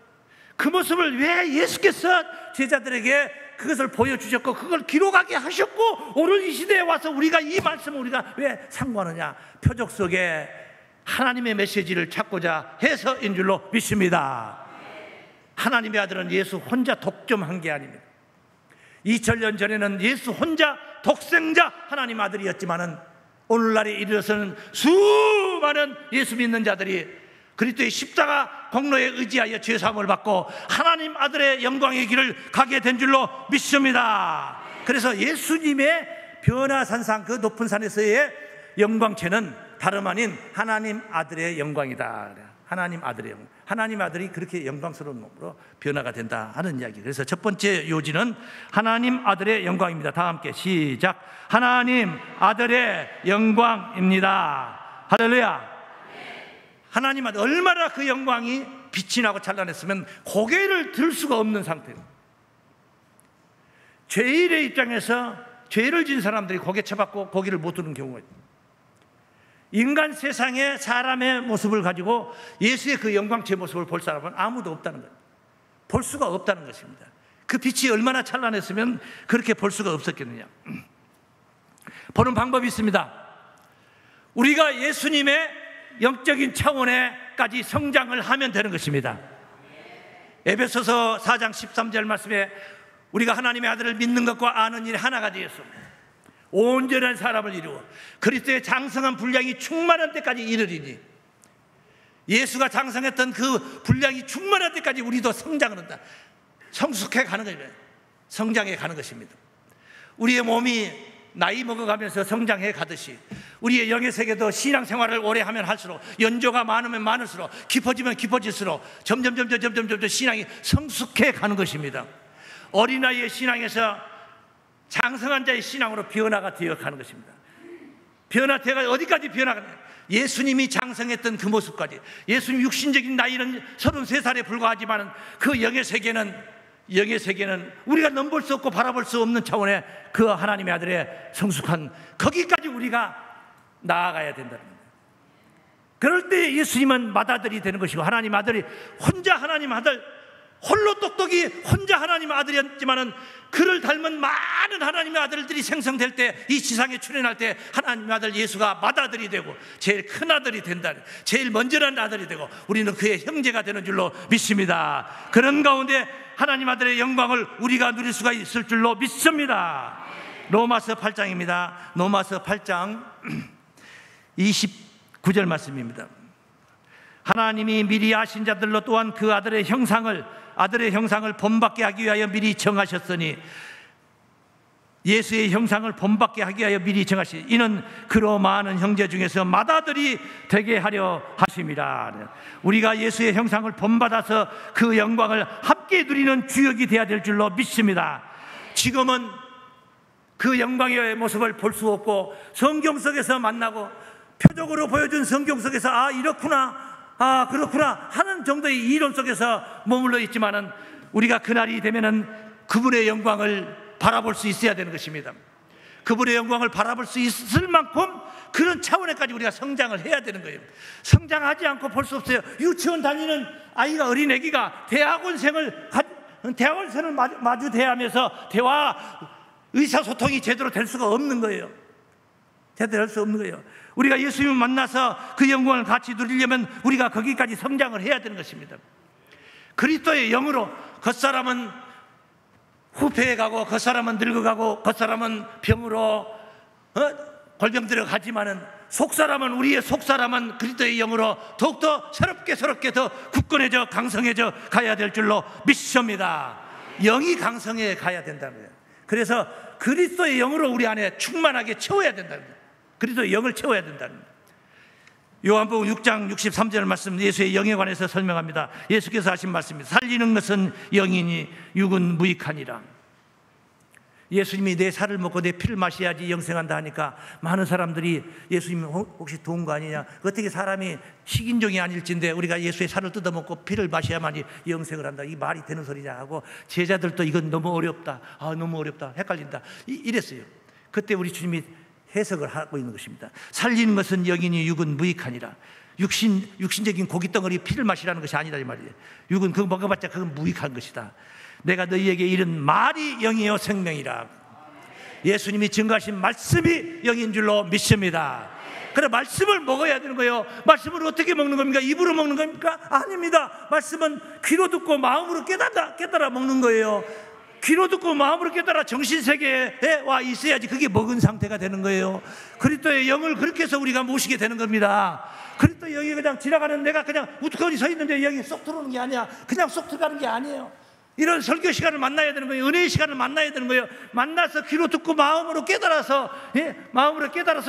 그 모습을 왜 예수께서 제자들에게 그것을 보여주셨고 그걸 기록하게 하셨고 오늘 이 시대에 와서 우리가 이 말씀을 우리가 왜 상고하느냐? 표적 속에 하나님의 메시지를 찾고자 해서인 줄로 믿습니다. 하나님의 아들은 예수 혼자 독점한 게 아닙니다. 2000년 전에는 예수 혼자 독생자 하나님 아들이었지만은 오늘날에 이르러서는 수많은 예수 믿는 자들이 그리스도의 십자가 공로에 의지하여 죄사함을 받고 하나님 아들의 영광의 길을 가게 된 줄로 믿습니다. 그래서 예수님의 변화산상 그 높은 산에서의 영광체는 다름 아닌 하나님 아들의 영광이다. 하나님 아들의 영광. 하나님 아들이 그렇게 영광스러운 몸으로 변화가 된다 하는 이야기. 그래서 첫 번째 요지는 하나님 아들의 영광입니다. 다 함께 시작. 하나님 아들의 영광입니다. 할렐루야. 하나님 아들, 얼마나 그 영광이 빛이 나고 찬란했으면 고개를 들 수가 없는 상태예요. 죄인의 입장에서 죄를 지은 사람들이 고개 쳐박고 고개를 못 드는 경우가 있어요. 인간 세상에 사람의 모습을 가지고 예수의 그 영광의 모습을 볼 사람은 아무도 없다는 거예요. 볼 수가 없다는 것입니다. 그 빛이 얼마나 찬란했으면 그렇게 볼 수가 없었겠느냐. 보는 방법이 있습니다. 우리가 예수님의 영적인 차원에까지 성장을 하면 되는 것입니다. 에베소서 4장 13절 말씀에 우리가 하나님의 아들을 믿는 것과 아는 일이 하나가 되었어 온전한 사람을 이루어 그리스도의 장성한 분량이 충만한 때까지 이르리니, 예수가 장성했던 그 분량이 충만한 때까지 우리도 성장을 한다. 성숙해 가는 것입니다. 성장해 가는 것입니다. 우리의 몸이 나이 먹어가면서 성장해 가듯이 우리의 영의 세계도 신앙생활을 오래 하면 할수록, 연조가 많으면 많을수록, 깊어지면 깊어질수록 점점 신앙이 성숙해 가는 것입니다. 어린아이의 신앙에서 장성한 자의 신앙으로 변화가 되어 가는 것입니다. 변화되어 어디까지 변화가? 예수님이 장성했던 그 모습까지. 예수님 육신적인 나이는 33살에 불과하지만 그 영의 세계는 우리가 넘볼 수 없고 바라볼 수 없는 차원의 그 하나님의 아들의 성숙한 거기까지 우리가 나아가야 된다는 겁니다. 그럴 때 예수님은 맏아들이 되는 것이고, 하나님 아들이 혼자 하나님 아들, 홀로 똑똑히 혼자 하나님 아들이었지만은 그를 닮은 많은 하나님의 아들들이 생성될 때, 이 지상에 출현할 때 하나님의 아들 예수가 맏아들이 되고 제일 큰 아들이 된다, 제일 먼저난 아들이 되고 우리는 그의 형제가 되는 줄로 믿습니다. 그런 가운데 하나님 아들의 영광을 우리가 누릴 수가 있을 줄로 믿습니다. 로마서 8장입니다. 로마서 8장 29절 말씀입니다. 하나님이 미리 아신 자들로 또한 그 아들의 형상을 본받게 하기 위하여 미리 정하셨으니, 예수의 형상을 본받게 하기 위하여 미리 정하시니 이는 그로 많은 형제 중에서 맏아들이 되게 하려 하심이라. 우리가 예수의 형상을 본받아서 그 영광을 함께 누리는 주역이 되어야 될 줄로 믿습니다. 지금은 그 영광의 모습을 볼 수 없고 성경 속에서 만나고 표적으로 보여준 성경 속에서 이렇구나, 그렇구나 하는 정도의 이론 속에서 머물러 있지만은, 우리가 그날이 되면은 그분의 영광을 바라볼 수 있어야 되는 것입니다. 그분의 영광을 바라볼 수 있을 만큼 그런 차원에까지 우리가 성장을 해야 되는 거예요. 성장하지 않고 볼 수 없어요. 유치원 다니는 아이가, 어린 애기가 대학원생을 마주 대하면서 대화, 의사소통이 제대로 될 수가 없는 거예요. 제대로 할 수 없는 거예요. 우리가 예수님을 만나서 그 영광을 같이 누리려면 우리가 거기까지 성장을 해야 되는 것입니다. 그리스도의 영으로 겉사람은 후패해 가고, 겉사람은 늙어가고, 겉사람은 병으로 골병 들어가지만은 우리의 속사람은 그리스도의 영으로 더욱더 새롭게 더 굳건해져 강성해져 가야 될 줄로 믿습니다. 영이 강성해 가야 된다는 거예요. 그래서 그리스도의 영으로 우리 안에 충만하게 채워야 된다는 거예요. 그리스도의 영을 채워야 된다는 거예요. 요한복음 6장 63절 말씀, 예수의 영에 관해서 설명합니다. 예수께서 하신 말씀입니다. 살리는 것은 영이니 육은 무익하니라. 예수님이 내 살을 먹고 내 피를 마셔야지 영생한다 하니까 많은 사람들이 예수님 혹시 도운 거 아니냐, 어떻게 사람이 식인종이 아닐진데 우리가 예수의 살을 뜯어먹고 피를 마셔야만이 영생을 한다, 이 말이 되는 소리냐 하고, 제자들도 이건 너무 어렵다, 너무 어렵다, 헷갈린다 이랬어요. 그때 우리 주님이 해석을 하고 있는 것입니다. 살리는 것은 영이니 육은 무익하니라. 육신적인 고깃덩어리 피를 마시라는 것이 아니다 이 말이에요. 육은 그거 먹어봤자 그건 무익한 것이다. 내가 너희에게 이른 말이 영이요 생명이라. 예수님이 증거하신 말씀이 영인 줄로 믿습니다. 그래, 말씀을 먹어야 되는 거예요. 말씀을 어떻게 먹는 겁니까? 입으로 먹는 겁니까? 아닙니다. 말씀은 귀로 듣고 마음으로 깨달아 먹는 거예요. 귀로 듣고 마음으로 깨달아 정신세계에 와 있어야지 그게 먹은 상태가 되는 거예요. 그리스도의 영을 그렇게 해서 우리가 모시게 되는 겁니다. 그리스도의 영이 그냥 지나가는, 내가 그냥 우두커니 서 있는데 영이 쏙 들어오는 게 아니야. 그냥 쏙 들어가는 게 아니에요. 이런 설교 시간을 만나야 되는 거예요. 은혜의 시간을 만나야 되는 거예요. 만나서 귀로 듣고 마음으로 깨달아서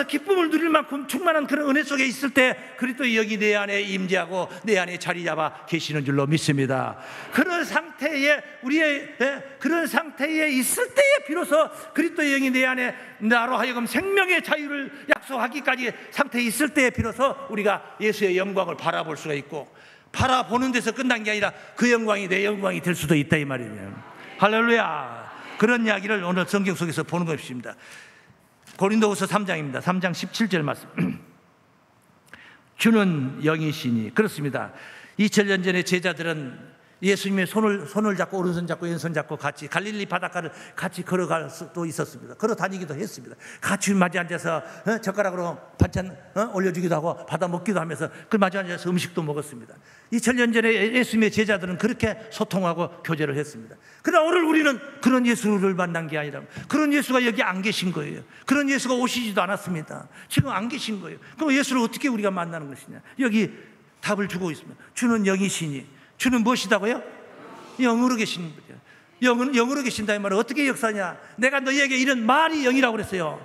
기쁨을 누릴 만큼 충만한 그런 은혜 속에 있을 때 그리스도의 영이 내 안에 임재하고 내 안에 자리 잡아 계시는 줄로 믿습니다. 그런 상태에 그런 상태에 있을 때에 비로소 그리스도의 영이 내 안에 나로 하여금 생명의 자유를 약속하기까지 상태에 있을 때에 비로소 우리가 예수의 영광을 바라볼 수가 있고, 바라보는 데서 끝난 게 아니라 그 영광이 내 영광이 될 수도 있다 이 말이에요. 할렐루야. 그런 이야기를 오늘 성경 속에서 보는 것입니다. 고린도후서 3장입니다. 3장 17절 말씀. 주는 영이시니. 그렇습니다. 2000년 전에 제자들은 예수님의 손을 잡고 오른손 잡고 왼손 잡고 같이 갈릴리 바닷가를 같이 걸어갈 수도 있었습니다. 걸어 다니기도 했습니다. 같이 마주 앉아서 젓가락으로 반찬 올려주기도 하고 받아 먹기도 하면서 그 마주 앉아서 음식도 먹었습니다. 2000년 전에 예수님의 제자들은 그렇게 소통하고 교제를 했습니다. 그러나 오늘 우리는 그런 예수를 만난 게 아니라 그런 예수가 여기 안 계신 거예요. 그런 예수가 오시지도 않았습니다. 지금 안 계신 거예요. 그럼 예수를 어떻게 우리가 만나는 것이냐? 여기 답을 주고 있습니다. 주는 영이시니. 주는 무엇이다고요? 영으로 계시는 거죠. 영으로 계신다 이 말은 어떻게 역사냐? 내가 너희에게 이런 말이 영이라고 그랬어요.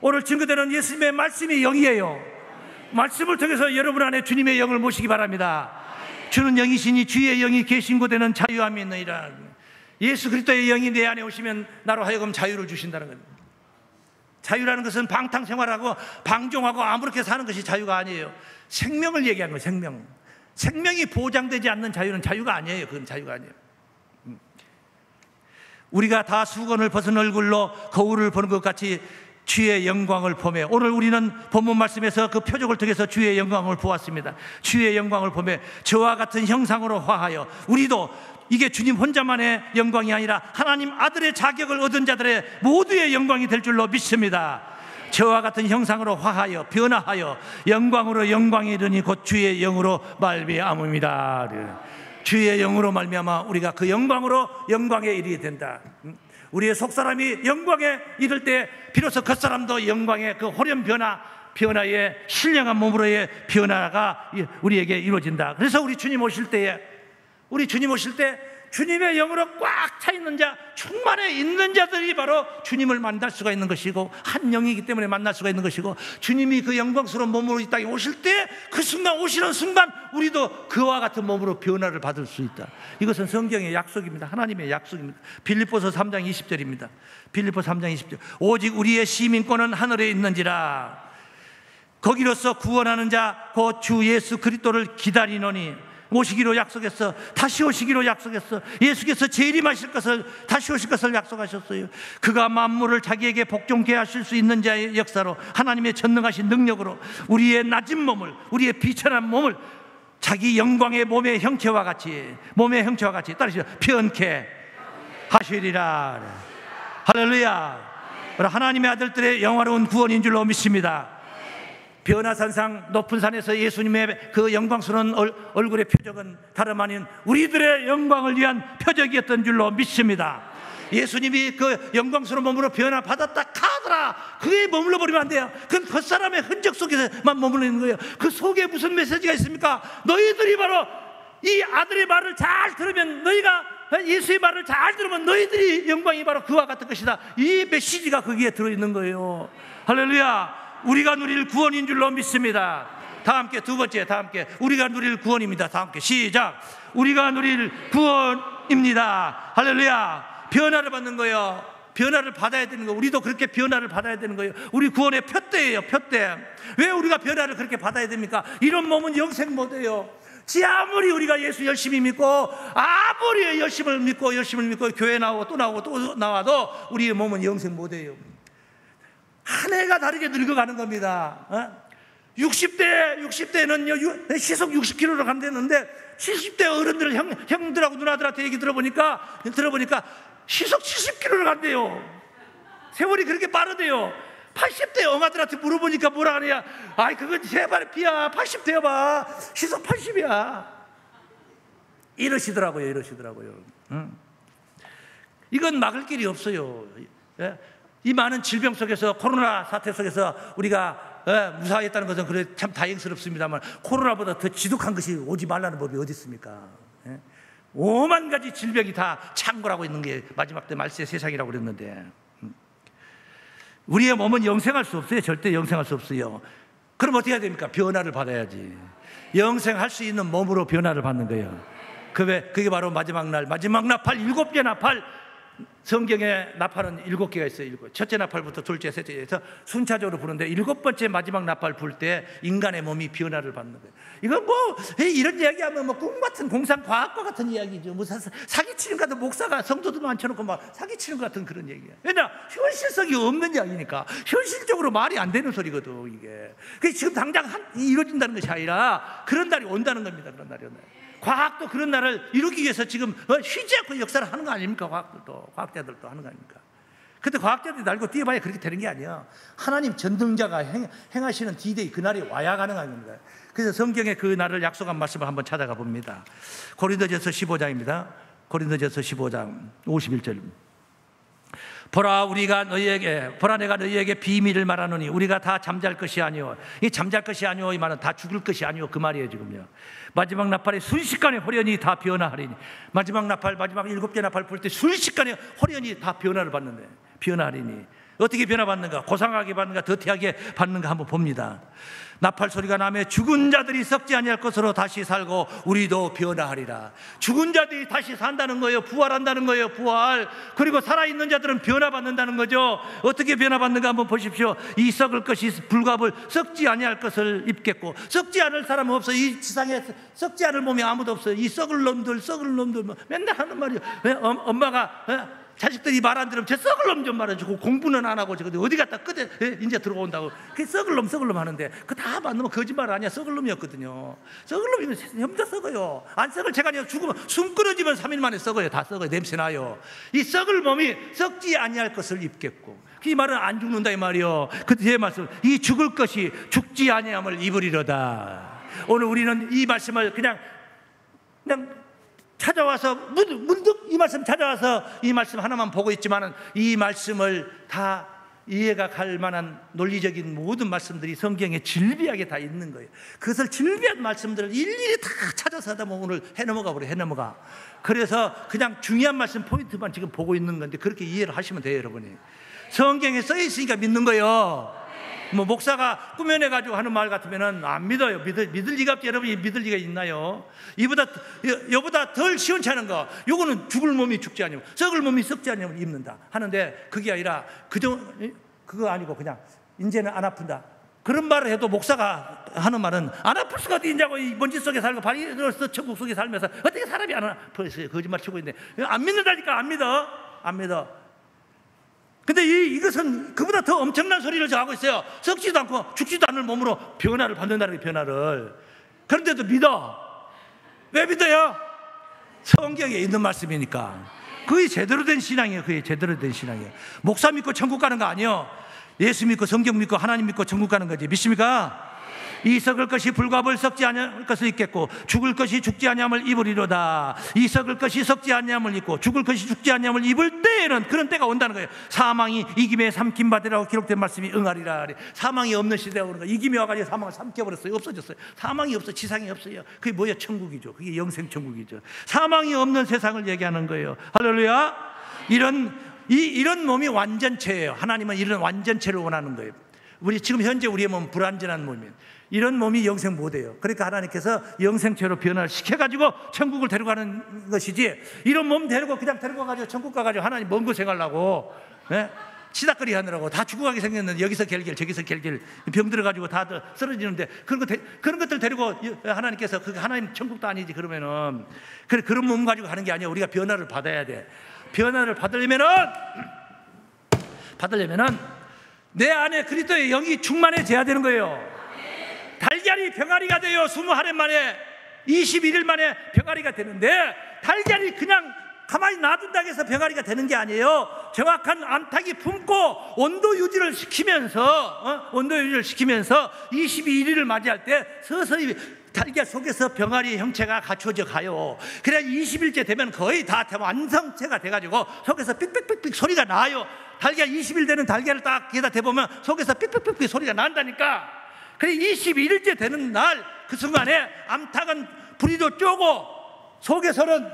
오늘 증거되는 예수님의 말씀이 영이에요. 말씀을 통해서 여러분 안에 주님의 영을 모시기 바랍니다. 주는 영이시니 주의 영이 계신 곳에는 자유함이 있느니라. 예수 그리스도의 영이 내 안에 오시면 나로 하여금 자유를 주신다는 겁니다. 자유라는 것은 방탕생활하고 방종하고 아무렇게 사는 것이 자유가 아니에요. 생명을 얘기하는 거예요. 생명. 생명이 보장되지 않는 자유는 자유가 아니에요. 그건 자유가 아니에요. 우리가 다 수건을 벗은 얼굴로 거울을 보는 것 같이 주의 영광을 보며, 오늘 우리는 본문 말씀에서 그 표적을 통해서 주의 영광을 보았습니다. 주의 영광을 보며 저와 같은 형상으로 화하여, 우리도 이게 주님 혼자만의 영광이 아니라 하나님 아들의 자격을 얻은 자들의 모두의 영광이 될 줄로 믿습니다. 저와 같은 형상으로 화하여 변화하여 영광으로 영광이 이르니 곧 주의 영으로 말미암음이다. 주의 영으로 말미암아 우리가 그 영광으로 영광에 이르게 된다. 우리의 속사람이 영광에 이를 때 비로소 겉사람도 영광의 그 호련 변화의 신령한 몸으로의 변화가 우리에게 이루어진다. 그래서 우리 주님 오실 때 주님의 영으로 꽉 차 있는 자, 충만해 있는 자들이 바로 주님을 만날 수가 있는 것이고, 한 영이기 때문에 만날 수가 있는 것이고, 주님이 그 영광스러운 몸으로 이 땅에 오실 때 그 순간, 오시는 순간 우리도 그와 같은 몸으로 변화를 받을 수 있다. 이것은 성경의 약속입니다. 하나님의 약속입니다. 빌립보서 3장 20절입니다. 빌립보서 3장 20절. 오직 우리의 시민권은 하늘에 있는지라. 거기로서 구원하는 자 곧 주 예수 그리스도를 기다리노니. 오시기로 약속했어. 다시 오시기로 약속했어. 예수께서 재림하실 것을, 다시 오실 것을 약속하셨어요. 그가 만물을 자기에게 복종케 하실 수 있는 자의 역사로, 하나님의 전능하신 능력으로 우리의 낮은 몸을, 우리의 비천한 몸을 자기 영광의 몸의 형체와 같이 따르시죠. 편케 하시리라. 할렐루야. 하나님의 아들들의 영화로운 구원인 줄로 믿습니다. 변화산상 높은 산에서 예수님의 그 영광스러운 얼굴의 표적은 다름 아닌 우리들의 영광을 위한 표적이었던 줄로 믿습니다. 예수님이 그 영광스러운 몸으로 변화받았다 카더라, 그게 머물러 버리면 안 돼요. 그건 겉사람의 흔적 속에서만 머물러 있는 거예요. 그 속에 무슨 메시지가 있습니까? 너희들이 바로 이 아들의 말을 잘 들으면, 너희가 예수의 말을 잘 들으면 너희들이 영광이 바로 그와 같은 것이다. 이 메시지가 거기에 들어있는 거예요. 할렐루야. 우리가 누릴 구원인 줄로 믿습니다. 다 함께 두 번째, 다 함께 우리가 누릴 구원입니다. 다 함께 시작. 우리가 누릴 구원입니다. 할렐루야. 변화를 받는 거예요. 변화를 받아야 되는 거예요. 우리도 그렇게 변화를 받아야 되는 거예요. 우리 구원의 표대예요. 표대. 왜 우리가 변화를 그렇게 받아야 됩니까? 이런 몸은 영생 못해요. 아무리 우리가 예수 열심히 믿고, 아무리 열심을 믿고 교회 나오고 또 나오고 또 나와도 우리의 몸은 영생 못해요. 한 해가 다르게 늙어가는 겁니다. 60대는 시속 60km로 간다는데 70대 어른들, 형들하고 누나들한테 얘기 들어보니까 시속 70km를 간대요. 세월이 그렇게 빠르대요. 80대 엄마들한테 물어보니까 뭐라 하냐? 아이, 그건 제발 비야. 80대야 봐. 시속 80이야. 이러시더라고요. 이건 막을 길이 없어요. 이 많은 질병 속에서, 코로나 사태 속에서 우리가 무사했다는 것은 그래 참 다행스럽습니다만, 코로나보다 더 지독한 것이 오지 말라는 법이 어디 있습니까? 5만 가지 질병이 다 창궐하고 있는 게 마지막 때 말세 세상이라고 그랬는데, 우리의 몸은 영생할 수 없어요. 절대 영생할 수 없어요. 그럼 어떻게 해야 됩니까? 변화를 받아야지. 영생할 수 있는 몸으로 변화를 받는 거예요. 그게 바로 마지막 날 7개 나팔 성경에 나팔은 7개가 있어요. 첫째 나팔부터 둘째, 셋째에서 순차적으로 부르는데 7번째 마지막 나팔 불 때 인간의 몸이 변화를 받는 거예요. 이건 뭐 이런 이야기하면 뭐 꿈 같은 공상 과학과 같은 이야기죠. 무슨 사기치는 것 같은 목사가 성도들 앉혀놓고 막 사기치는 것 같은 그런 얘기예요. 왜냐 현실성이 없는 이야기니까 현실적으로 말이 안 되는 소리거든 이게. 그게 지금 당장 이루어진다는 것이 아니라 그런 날이 온다는 겁니다. 그런 날이 온다. 과학도 그런 날을 이루기 위해서 지금 쉬지 않고 역사를 하는 거 아닙니까? 과학자들도 하는 거 아닙니까? 근데 과학자들이 날고 뛰어봐야 그렇게 되는 게 아니야. 하나님 전능자가 행하시는 D-Day 그날이 와야 가능한 겁니다. 그래서 성경에 그 날을 약속한 말씀을 한번 찾아가 봅니다. 고린도전서 15장입니다. 고린도전서 15장 51절. 보라 내가 너희에게 비밀을 말하노니 우리가 다 잠잘 것이 아니오. 이 잠잘 것이 아니오 이 말은 다 죽을 것이 아니오 그 말이에요 지금요. 마지막 나팔에 순식간에 호련히 다 변화하리니, 마지막 나팔 마지막 7개 나팔 불 때 순식간에 호련히 다 변화를 받는데, 변화하리니 어떻게 변화받는가? 고상하게 받는가? 더티하게 받는가? 한번 봅니다. 나팔 소리가 나며 죽은 자들이 썩지 아니할 것으로 다시 살고 우리도 변화하리라. 죽은 자들이 다시 산다는 거예요. 부활한다는 거예요. 부활. 그리고 살아있는 자들은 변화받는다는 거죠. 어떻게 변화받는가 한번 보십시오. 이 썩을 것이 불갑을 썩지 아니할 것을 입겠고, 썩지 않을 사람은 없어. 이 세상에 썩지 않을 몸이 아무도 없어요. 이 썩을 놈들 맨날 하는 말이에요. 엄마가 자식들이 말 안 들으면 저 썩을 놈 좀 말해주고 공부는 안 하고 어디 갔다 끝에 이제 들어온다고 그 썩을 놈 하는데 그 다 맞는 건 거짓말 아니야. 썩을 놈이었거든요. 썩을 놈이면 혼자 썩어요. 안 썩을 제가 아니라 죽으면 숨 끊어지면 3일 만에 썩어요. 다 썩어요. 냄새 나요. 이 썩을 몸이 썩지 아니할 것을 입겠고, 이 말은 안 죽는다 이 말이요. 그 뒤에 말씀, 이 죽을 것이 죽지 아니함을 입으리로다. 오늘 우리는 이 말씀을 그냥 찾아와서 문득 이 말씀 찾아와서 이 말씀 하나만 보고 있지만은 이 말씀을 다 이해가 갈 만한 논리적인 모든 말씀들이 성경에 질비하게 다 있는 거예요. 그것을 질비한 말씀들을 일일이 다 찾아서 하다 보면 오늘 해넘어가. 그래서 그냥 중요한 말씀 포인트만 지금 보고 있는 건데 그렇게 이해를 하시면 돼요, 여러분이. 성경에 써 있으니까 믿는 거예요. 뭐 목사가 꾸며내가지고 하는 말 같으면은 안 믿어요. 믿을 리가 없지. 여러분이 믿을 리가 있나요? 이보다 덜 시원찮은 거, 요거는 죽을 몸이 죽지 아니면 썩을 몸이 썩지 아니면 입는다 하는데, 그게 아니라 그거 아니고 그냥 이제는 안 아픈다, 그런 말을 해도 목사가 하는 말은 안 아플 수가 어디 있냐고. 이 먼지 속에 살고 발이 들어서 천국 속에 살면서 어떻게 사람이 안 아프겠어요? 거짓말 치고 있는데 안 믿는다니까. 안 믿어. 근데 이것은 그보다 더 엄청난 소리를 하고 있어요. 썩지도 않고 죽지도 않을 몸으로 변화를 받는다는 게, 변화를. 그런데도 믿어. 왜 믿어요? 성경에 있는 말씀이니까. 그게 제대로 된 신앙이에요. 목사 믿고 천국 가는 거 아니에요. 예수 믿고 성경 믿고 하나님 믿고 천국 가는 거지. 믿습니까? 이 썩을 것이 불갑을 썩지 아니할 것을 입겠고, 죽을 것이 죽지 아니함을 입으리로다. 이 썩을 것이 썩지 아니함을 입고 죽을 것이 죽지 아니함을 입을 때에는, 그런 때가 온다는 거예요. 사망이 이김에 삼킴 받으라고 기록된 말씀이 응하리라. 사망이 없는 시대가 오는 거예요. 이김이 와가지고 사망을 삼켜버렸어요. 없어졌어요. 사망이 없어. 지상이 없어요. 그게 뭐야? 천국이죠. 그게 영생 천국이죠. 사망이 없는 세상을 얘기하는 거예요. 할렐루야. 이런 몸이 완전체예요. 하나님은 이런 완전체를 원하는 거예요. 지금 현재 우리의 몸은 불완전한 몸이에요. 이런 몸이 영생 못해요. 그러니까 하나님께서 영생체로 변화를 시켜가지고 천국을 데려가는 것이지, 이런 몸 그냥 데리고 가지고 천국 가가지고 하나님 먼 곳에 가려고 치닥거리 하느라고 다 죽어가게 생겼는데, 여기서 결길 저기서 결길 병 들어가지고 다들 쓰러지는데, 그런 것들 데리고 하나님께서 하나님 천국도 아니지. 그러면은 그런 몸 가지고 가는 게 아니야. 우리가 변화를 받아야 돼. 변화를 받으려면은 내 안에 그리스도의 영이 충만해져야 되는 거예요. 달걀이 병아리가 돼요. 20할 만에, 21일 만에 병아리가 되는데, 달걀이 그냥 가만히 놔둔다고 해서 병아리가 되는 게 아니에요. 정확한 암탉이 품고 온도 유지를 시키면서 22일을 맞이할 때 서서히 달걀 속에서 병아리의 형체가 갖춰져 가요. 그래야 20일째 되면 거의 다 완성체가 돼가지고 속에서 삑삑삑삑 소리가 나요. 달걀 20일 되는 달걀을 딱 여기다 대보면 속에서 삑삑삑삑 소리가 난다니까. 그래 21일째 되는 날 그 순간에 암탉은 부리도 쪼고 속에서는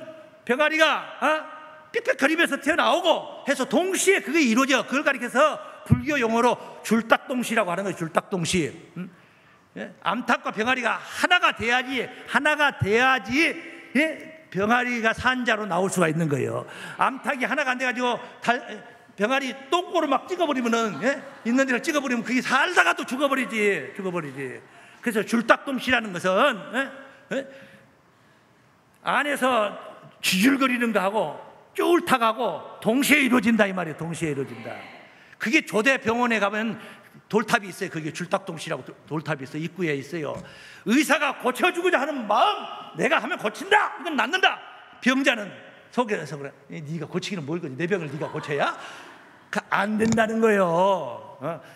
병아리가 삑삑거리면서 튀어나오고 해서 동시에 그게 이루어져. 그걸 가리켜서 불교 용어로 줄딱동시라고 하는 거예요. 줄딱동시. 암탉과 병아리가 하나가 돼야지 병아리가 산자로 나올 수가 있는 거예요. 암탉이 하나가 안 돼가지고 병아리 똥꼬로 막 찍어버리면은, 예? 있는 데를 찍어버리면 그게 살다가 또 죽어버리지. 그래서 줄딱돔씨라는 것은, 예? 안에서 지줄거리는 거하고 쫄탁하고 동시에 이루어진다 이 말이에요. 동시에 이루어진다. 그게 조대 병원에 가면 돌탑이 있어요. 그게 줄딱돔씨라고 돌탑이 있어요. 입구에 있어요. 의사가 고쳐주고자 하는 마음, 내가 하면 고친다, 이건 낫는다. 병자는 속에서 그래, 네가 고치기는 뭘 거지, 내 병을 네가 고쳐야 안 된다는 거예요.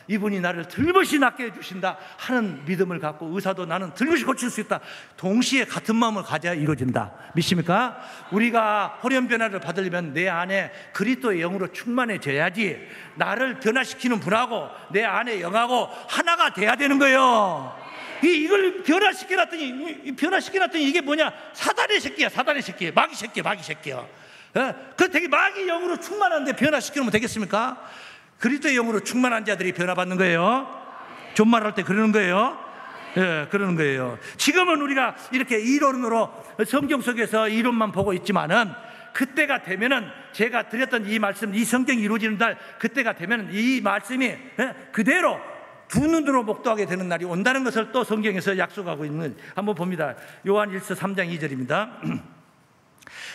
이분이 나를 들벗이 낫게 해주신다 하는 믿음을 갖고, 의사도 나는 들벗이 고칠 수 있다, 동시에 같은 마음을 가져야 이루어진다. 믿습니까? 우리가 호련 변화를 받으려면 내 안에 그리스도의 영으로 충만해져야지, 나를 변화시키는 분하고 내 안에 영하고 하나가 돼야 되는 거예요. 이걸 변화시켜놨더니 이게 뭐냐? 사단의 새끼야. 마귀 새끼야. 그 되게 마귀 영으로 충만한데 변화시키면 되겠습니까? 그리스도의 영으로 충만한 자들이 변화받는 거예요. 존말할 때 그러는 거예요. 예, 그러는 거예요. 지금은 우리가 이렇게 이론으로 성경 속에서 이론만 보고 있지만은, 그때가 되면은 제가 드렸던 이 말씀, 이 성경이 이루어지는 날, 그때가 되면은 이 말씀이 그대로 두 눈으로 목도하게 되는 날이 온다는 것을 또 성경에서 약속하고 있는, 한번 봅니다. 요한 1서 3장 2절입니다.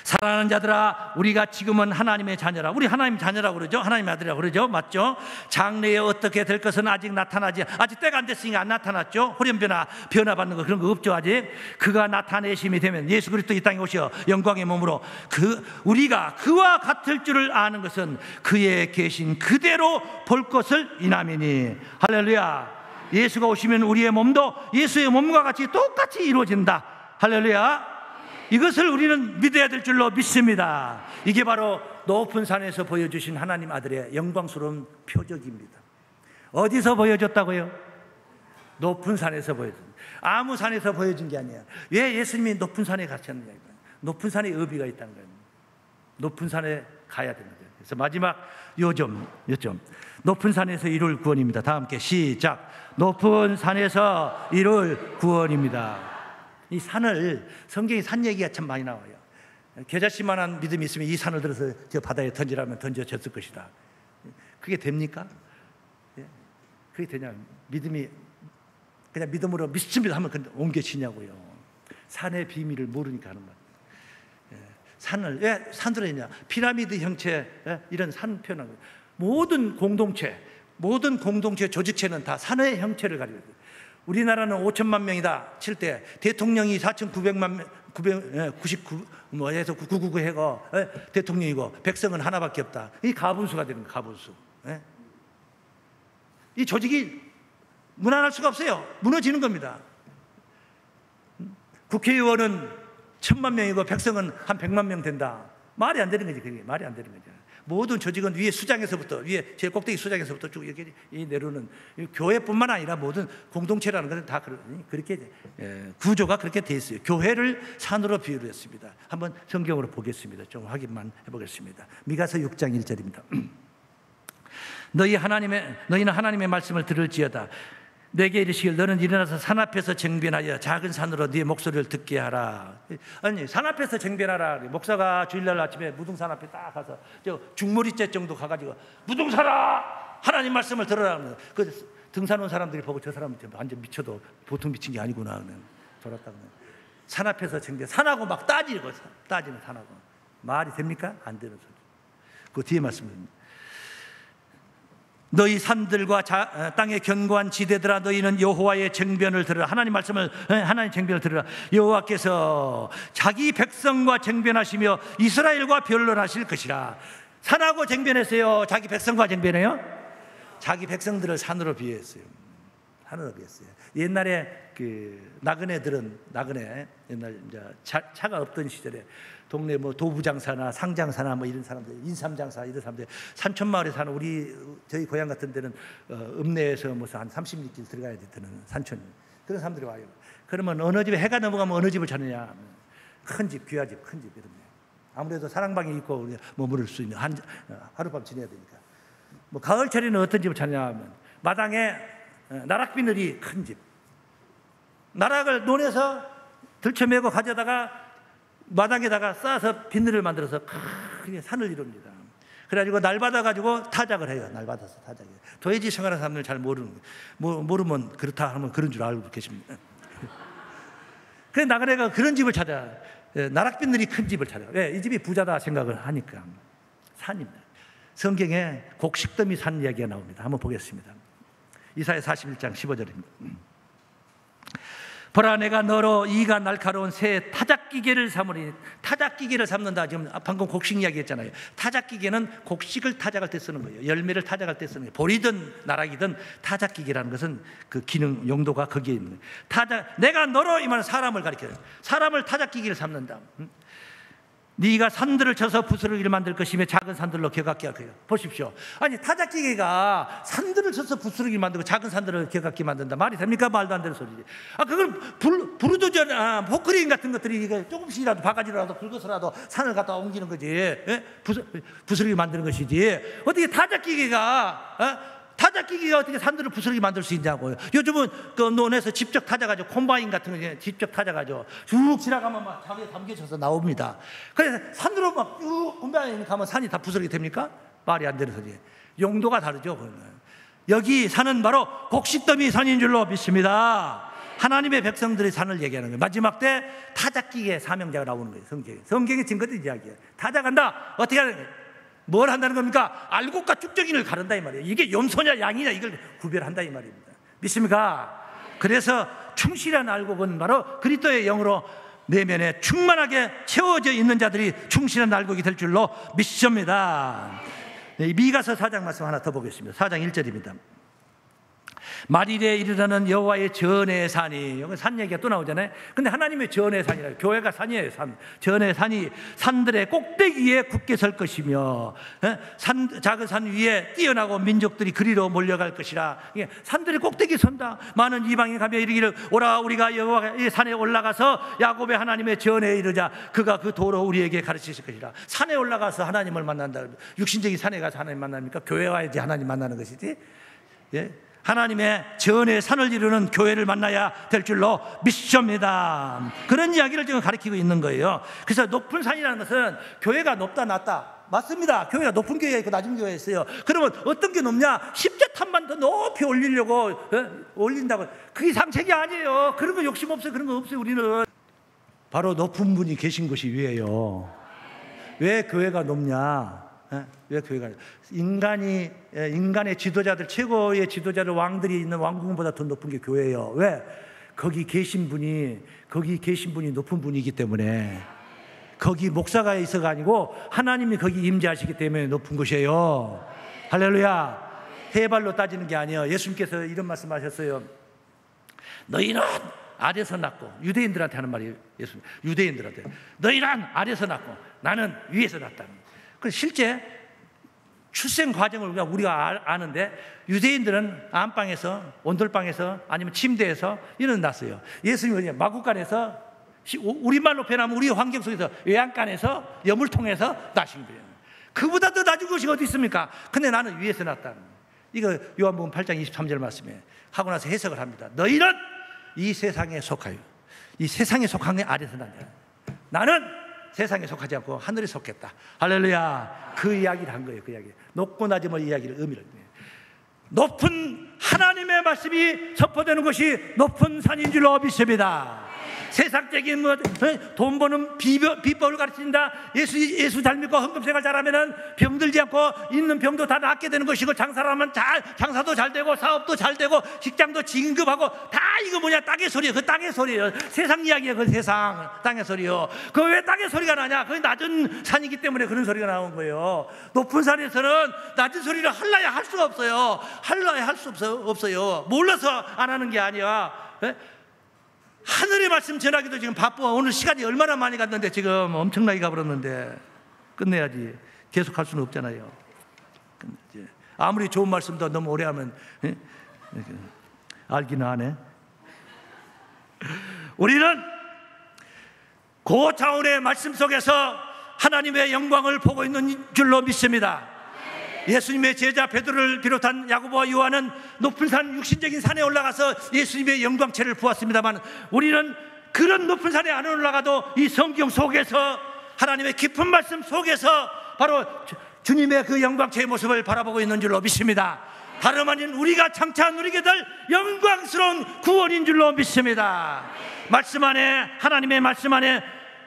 사랑하는 자들아, 우리가 지금은 하나님의 자녀라. 우리 하나님 자녀라고 그러죠. 하나님의 아들이라고 그러죠. 맞죠? 장래에 어떻게 될 것은 아직 때가 안 됐으니까 안 나타났죠. 변화받는 거 그런 거 없죠. 아직. 그가 나타내심이 되면, 예수 그리스도 이 땅에 오셔 영광의 몸으로 우리가 그와 같을 줄을 아는 것은 그의 계신 그대로 볼 것을 인함이니. 할렐루야. 예수가 오시면 우리의 몸도 예수의 몸과 같이 똑같이 이루어진다. 할렐루야. 이것을 우리는 믿어야 될 줄로 믿습니다. 이게 바로 높은 산에서 보여주신 하나님 아들의 영광스러운 표적입니다. 어디서 보여줬다고요? 높은 산에서 보여준, 아무 산에서 보여준 게 아니야. 왜 예수님이 높은 산에 가셨느냐? 높은 산에 의미가 있다는 거예요. 높은 산에 가야 되는 거예요. 그래서 마지막 요점, 높은 산에서 이룰 구원입니다. 다 함께 시작. 높은 산에서 이룰 구원입니다. 이 산을, 성경에 산 얘기가 참 많이 나와요. 겨자씨만한 믿음이 있으면 이 산을 들어서 저 바다에 던지라면 던져졌을 것이다. 그게 됩니까? 그게 되냐? 믿음이 그냥 믿음으로 믿습니다 하면 옮겨지냐고요. 산의 비밀을 모르니까 하는 말이에요. 산을 왜 산으로 했냐? 피라미드 형체, 이런 산 표현한 거예요. 모든 공동체 조직체는 다 산의 형체를 가지고 있어요. 우리나라는 5천만 명이다 칠 때 대통령이 4,900만 999에서 999 해가 대통령이고 백성은 하나밖에 없다. 이 가분수가 되는 거예요. 가분수. 이 조직이 무난할 수가 없어요. 무너지는 겁니다. 국회의원은 1,000만 명이고 백성은 한 100만 명 된다. 말이 안 되는 거지. 그게 말이 안 되는 거죠. 모든 조직은 위에 수장에서부터, 위에 제일 꼭대기 수장에서부터 쭉 이렇게 내려오는, 교회뿐만 아니라 모든 공동체라는 것은 다 그렇게 구조가 그렇게 돼 있어요. 교회를 산으로 비유를 했습니다. 한번 성경으로 보겠습니다. 좀 확인만 해보겠습니다. 미가서 6장 1절입니다. 너희는 하나님의 말씀을 들을지어다. 내게 이르시길 너는 일어나서 산 앞에서 쟁변하여 작은 산으로 네 목소리를 듣게 하라. 아니, 산 앞에서 쟁변하라. 목사가 주일날 아침에 무등산 앞에 딱 가서 저 중머리째 정도 가가지고 무등산아 하나님 말씀을 들으라. 그 등산 온 사람들이 보고 저 사람은 완전 미쳐도 보통 미친 게 아니구나. 돌았다고. 산 앞에서 쟁변, 산하고 막 따지는 산하고 말이 됩니까? 안 되는 소리. 그 뒤에 말씀입니다. 너희 산들과 땅의 견고한 지대들아, 너희는 여호와의 쟁변을 들으라. 하나님 쟁변을 들으라. 여호와께서 자기 백성과 쟁변하시며 이스라엘과 변론하실 것이라. 산하고 쟁변했어요. 자기 백성과 쟁변해요. 자기 백성들을 산으로 비유했어요. 옛날에 나그네들은 옛날 이제 차가 없던 시절에 동네 도부장사나 상장사나 이런 사람들, 인삼장사 이런 사람들, 산촌마을에 사는 저희 고향 같은 데는 읍내에서 한 30리길 들어가야 되는 산촌, 그런 사람들이 와요. 그러면 어느 집에 해가 넘어가면 어느 집을 찾느냐? 큰 집, 귀하집, 큰 집 이런 데. 아무래도 사랑방이 있고 머무를 수 있는 하룻밤 지내야 되니까. 가을철에는 어떤 집을 찾냐 하면 마당에 나락비늘이 큰 집. 나락을 논에서 들쳐매고 가져다가 마당에다가 쌓아서 비늘을 만들어서 크게 산을 이룹니다. 그래가지고 날 받아가지고 타작을 해요. 날 받아서 타작해요. 도해지 생활하는 사람들 잘 모르는 거예요. 모르면 그렇다 하면 그런 줄 알고 계십니다. 그래서 나그네가 그런 집을 찾아, 나락빈들이 큰 집을 찾아. 왜? 이 집이 부자다 생각을 하니까. 산입니다. 성경에 곡식더미 산 이야기가 나옵니다. 한번 보겠습니다. 이사야 41장 15절입니다. 보라, 내가 너로 이가 날카로운 새 타작기계를 삼으니. 타작기계를 삼는다. 지금 방금 곡식 이야기 했잖아요. 타작기계는 곡식을 타작할 때 쓰는 거예요. 열매를 타작할 때 쓰는 거예요. 보리든 나락이든 타작기계라는 것은 그 기능, 용도가 거기에 있는 거예요. 내가 너로, 이 말은 사람을 가리켜요. 사람을 타작기계를 삼는다. 네가 산들을 쳐서 부스러기를 만들 것이며 작은 산들로 겨같게 할 거예요. 보십시오. 아니, 타작기계가 산들을 쳐서 부스러기를 만들고 작은 산들을 겨같게 만든다. 말이 됩니까? 말도 안 되는 소리지. 그걸 부르도전, 포크레인 같은 것들이 이게 조금씩이라도 바가지라도 굵어서라도 산을 갖다 옮기는 거지. 예? 부스러기 만드는 것이지. 어떻게 타작기계가 어떻게 산들을 부스러기 만들 수 있냐고요. 요즘은 그 논에서 직접 타작하죠. 콤바인 같은 거 직접 타작하죠. 쭉 지나가면 막 자기에 담겨져서 나옵니다. 그래서 산으로 막 쭉 콤바인 가면 산이 다 부스러기 됩니까? 말이 안 되는 소리예요. 용도가 다르죠. 그러면. 여기 산은 바로 곡식더미 산인 줄로 믿습니다. 하나님의 백성들의 산을 얘기하는 거예요. 마지막 때 타작기계 사명자가 나오는 거예요. 성경의 증거들 이야기예요. 타작한다. 어떻게 하는 거예요? 뭘 한다는 겁니까? 알곡과 쭉정이를 가른다 이 말이에요. 이게 염소냐 양이냐 이걸 구별한다 이 말입니다. 믿습니까? 그래서 충실한 알곡은 바로 그리스도의 영으로 내면에 충만하게 채워져 있는 자들이 충실한 알곡이 될 줄로 믿습니다. 미가서 4장 말씀 하나 더 보겠습니다. 4장 1절입니다. 말일에 이르러는 여호와의 전의 산이, 여기 산 얘기가 또 나오잖아요. 근데 하나님의 전의 산이라, 교회가 산이에요. 전의 산이 산들의 꼭대기에 굳게 설 것이며, 작은 산 위에 뛰어나고 민족들이 그리로 몰려갈 것이라. 산들의 꼭대기에 선다. 많은 이방인 가며 이르기를, 오라, 우리가 여호와의 산에 올라가서 야곱의 하나님의 전에 이르자. 그가 그 도로 우리에게 가르치실 것이라. 산에 올라가서 하나님을 만난다. 육신적인 산에 가서 하나님 만납니까? 교회 와야지 하나님 만나는 것이지. 예? 하나님의 전의 산을 이루는 교회를 만나야 될 줄로 믿습니다. 그런 이야기를 지금 가르치고 있는 거예요. 그래서 높은 산이라는 것은 교회가 높다 낮다, 맞습니다. 교회가 높은 교회가 있고 낮은 교회가 있어요. 그러면 어떤 게 높냐? 십자탄만 더 높이 올리려고 올린다고. 그게 상책이 아니에요. 그런 거 욕심 없어요. 그런 거 없어요. 우리는 바로 높은 분이 계신 곳이 위에요. 왜 교회가 높냐? 왜 교회가, 인간의 지도자들, 최고의 지도자들, 왕들이 있는 왕궁보다 더 높은 게 교회예요. 왜? 거기 계신 분이 높은 분이기 때문에. 거기 목사가 있어가 아니고 하나님이 거기 임재하시기 때문에 높은 곳이에요. 할렐루야. 해발로 따지는 게 아니에요. 예수님께서 이런 말씀하셨어요. 너희는 아래서 낳고, 유대인들한테 하는 말이에요. 예수님, 유대인들한테 너희는 아래서 낳고 나는 위에서 낳다. 실제 출생 과정을 우리가 아는데, 유대인들은 안방에서, 온돌방에서, 아니면 침대에서 이런 낳았어요. 예수님은 마구간에서, 우리말로 표현하면 우리 환경 속에서 외양간에서, 여물통에서 낳으신 거예요. 그보다 더 낮은 곳이 어디 있습니까? 근데 나는 위에서 낳았다. 이거 요한복음 8장 23절 말씀에 하고 나서 해석을 합니다. 너희는 이 세상에 속하여, 이 세상에 속한 게 아래서 낳냐. 나는 세상에 속하지 않고 하늘에 속했다. 할렐루야. 그 이야기를 한 거예요. 그 이야기. 높고 낮음의 이야기를 의미를. 높은 하나님의 말씀이 선포되는 것이 높은 산인 줄로 믿습니다. 세상적인 돈 버는 비법을 가르친다. 예수 잘 믿고 헌금생활 잘하면은 병들지 않고 있는 병도 다 낫게 되는 것이고, 장사하면 장사도 잘 되고 사업도 잘 되고 직장도 진급하고, 다 이거 뭐냐, 땅의 소리예요. 그 땅의 소리예요. 세상 이야기예요. 그 세상 땅의 소리요. 그 왜 땅의 소리가 나냐? 그 낮은 산이기 때문에 그런 소리가 나온 거예요. 높은 산에서는 낮은 소리를 할라야 할 수가 없어요. 할라야 할 수 없어요. 몰라서 안 하는 게 아니야. 하늘의 말씀 전하기도 지금 바빠. 오늘 시간이 얼마나 많이 갔는데 지금 엄청나게 가버렸는데 끝내야지. 계속 할 수는 없잖아요. 아무리 좋은 말씀도 너무 오래 하면 알기는 하네. 우리는 고차원의 말씀 속에서 하나님의 영광을 보고 있는 줄로 믿습니다. 예수님의 제자 베드로를 비롯한 야고보와 요한은 높은 산, 육신적인 산에 올라가서 예수님의 영광체를 보았습니다만, 우리는 그런 높은 산에 안 올라가도 이 성경 속에서, 하나님의 깊은 말씀 속에서 바로 주님의 그 영광체의 모습을 바라보고 있는 줄로 믿습니다. 다름 아닌 우리가 장차 누리게 될 영광스러운 구원인 줄로 믿습니다. 말씀 안에, 하나님의 말씀 안에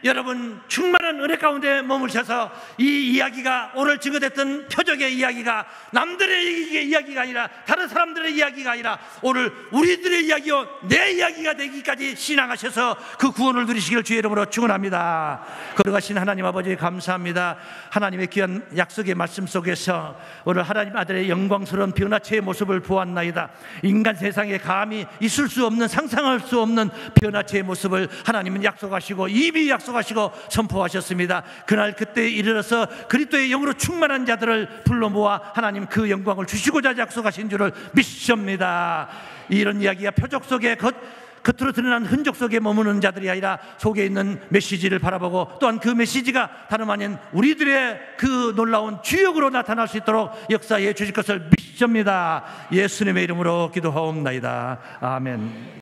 여러분 충만한 은혜 가운데 머물셔서 이 이야기가, 오늘 증거됐던 표적의 이야기가 남들의 이야기가 아니라, 다른 사람들의 이야기가 아니라 오늘 우리들의 이야기요, 내 이야기가 되기까지 신앙하셔서 그 구원을 누리시길 주의 이름으로 축원합니다. 거룩하신 하나님 아버지 감사합니다. 하나님의 귀한 약속의 말씀 속에서 오늘 하나님 아들의 영광스러운 변화체의 모습을 보았나이다. 인간 세상에 감히 있을 수 없는, 상상할 수 없는 변화체의 모습을 하나님은 약속하시고 이미 약속하시고 선포하셨습니다. 그날 그때에 이르러서 그리스도의 영으로 충만한 자들을 불러 모아 하나님 그 영광을 주시고자 약속하신 줄을 믿습니다. 이런 이야기가 표적 속에 겉으로 드러난 흔적 속에 머무는 자들이 아니라 속에 있는 메시지를 바라보고, 또한 그 메시지가 다름 아닌 우리들의 그 놀라운 주역으로 나타날 수 있도록 역사해 주실 것을 믿습니다. 예수님의 이름으로 기도하옵나이다. 아멘.